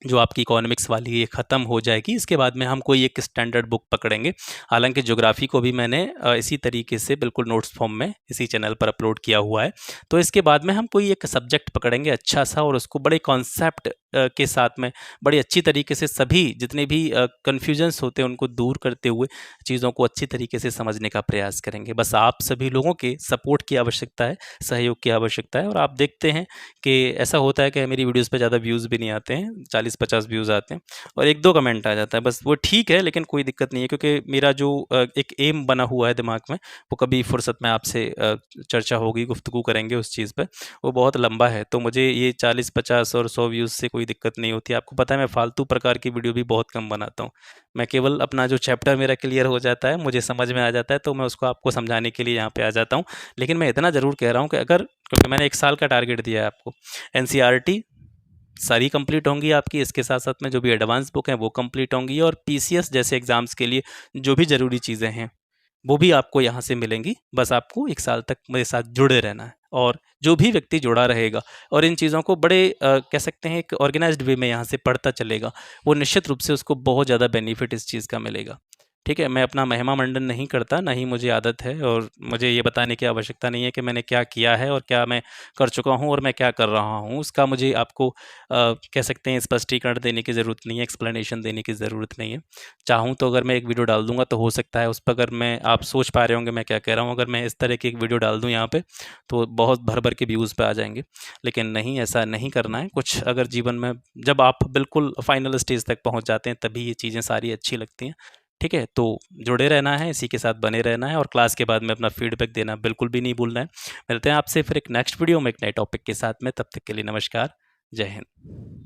जो आपकी इकोनॉमिक्स वाली ये ख़त्म हो जाएगी। इसके बाद में हम कोई एक स्टैंडर्ड बुक पकड़ेंगे। हालांकि ज्योग्राफी को भी मैंने इसी तरीके से बिल्कुल नोट्स फॉर्म में इसी चैनल पर अपलोड किया हुआ है। तो इसके बाद में हम कोई एक सब्जेक्ट पकड़ेंगे अच्छा सा, और उसको बड़े कॉन्सेप्ट के साथ में बड़ी अच्छी तरीके से सभी जितने भी कन्फ्यूजन्स होते हैं उनको दूर करते हुए चीज़ों को अच्छी तरीके से समझने का प्रयास करेंगे। बस आप सभी लोगों के सपोर्ट की आवश्यकता है, सहयोग की आवश्यकता है। और आप देखते हैं कि ऐसा होता है कि मेरी वीडियोस पे ज़्यादा व्यूज़ भी नहीं आते हैं, 40-50 व्यूज़ आते हैं और 1-2 कमेंट आ जाता है, बस वो ठीक है, लेकिन कोई दिक्कत नहीं है, क्योंकि मेरा जो एक एम बना हुआ है दिमाग में, वो कभी फुर्सत में आपसे चर्चा होगी, गुफ्तगू करेंगे उस चीज़ पे, वो बहुत लंबा है। तो मुझे ये 40-50 और 100 व्यूज़ से कोई दिक्कत नहीं होती। आपको पता है मैं फालतू प्रकार की वीडियो भी बहुत कम बनाता हूँ। मैं केवल अपना जो चैप्टर मेरा क्लियर हो जाता है, मुझे समझ में आ जाता है, तो मैं उसको आपको समझाने के लिए यहाँ पे आ जाता हूँ। लेकिन मैं इतना ज़रूर कह रहा हूँ कि अगर, क्योंकि मैंने 1 साल का टारगेट दिया है आपको, एनसीईआरटी सारी कंप्लीट होंगी आपकी, इसके साथ-साथ में जो भी एडवांस बुक हैं वो कंप्लीट होंगी, और पीसीएस जैसे एग्ज़ाम्स के लिए जो भी ज़रूरी चीज़ें हैं वो भी आपको यहाँ से मिलेंगी। बस आपको 1 साल तक मेरे साथ जुड़े रहना है, और जो भी व्यक्ति जुड़ा रहेगा और इन चीज़ों को बड़े कह सकते हैं एक ऑर्गेनाइज्ड वे में यहाँ से पढ़ता चलेगा, वो निश्चित रूप से उसको बहुत ज़्यादा बेनिफिट इस चीज़ का मिलेगा। ठीक है? मैं अपना महिमा मंडन नहीं करता, ना ही मुझे आदत है, और मुझे ये बताने की आवश्यकता नहीं है कि मैंने क्या किया है और क्या मैं कर चुका हूँ और मैं क्या कर रहा हूँ। उसका मुझे आपको कह सकते हैं स्पष्टीकरण देने की ज़रूरत नहीं है, एक्सप्लेनेशन देने की ज़रूरत नहीं है। चाहूँ तो अगर मैं एक वीडियो डाल दूँगा तो हो सकता है उस पर, अगर मैं, आप सोच पा रहे होंगे मैं क्या कह रहा हूँ, अगर मैं इस तरह की एक वीडियो डाल दूँ यहाँ पे, तो बहुत भर-भर के व्यूज़ पे आ जाएँगे। लेकिन नहीं, ऐसा नहीं करना है। कुछ अगर जीवन में जब आप बिल्कुल फाइनल स्टेज तक पहुँच जाते हैं, तभी ये चीज़ें सारी अच्छी लगती हैं। ठीक है? तो जुड़े रहना है, इसी के साथ बने रहना है, और क्लास के बाद में अपना फीडबैक देना बिल्कुल भी नहीं भूलना है। मिलते हैं आपसे फिर एक नेक्स्ट वीडियो में एक नए टॉपिक के साथ में, तब तक के लिए नमस्कार। जय हिंद।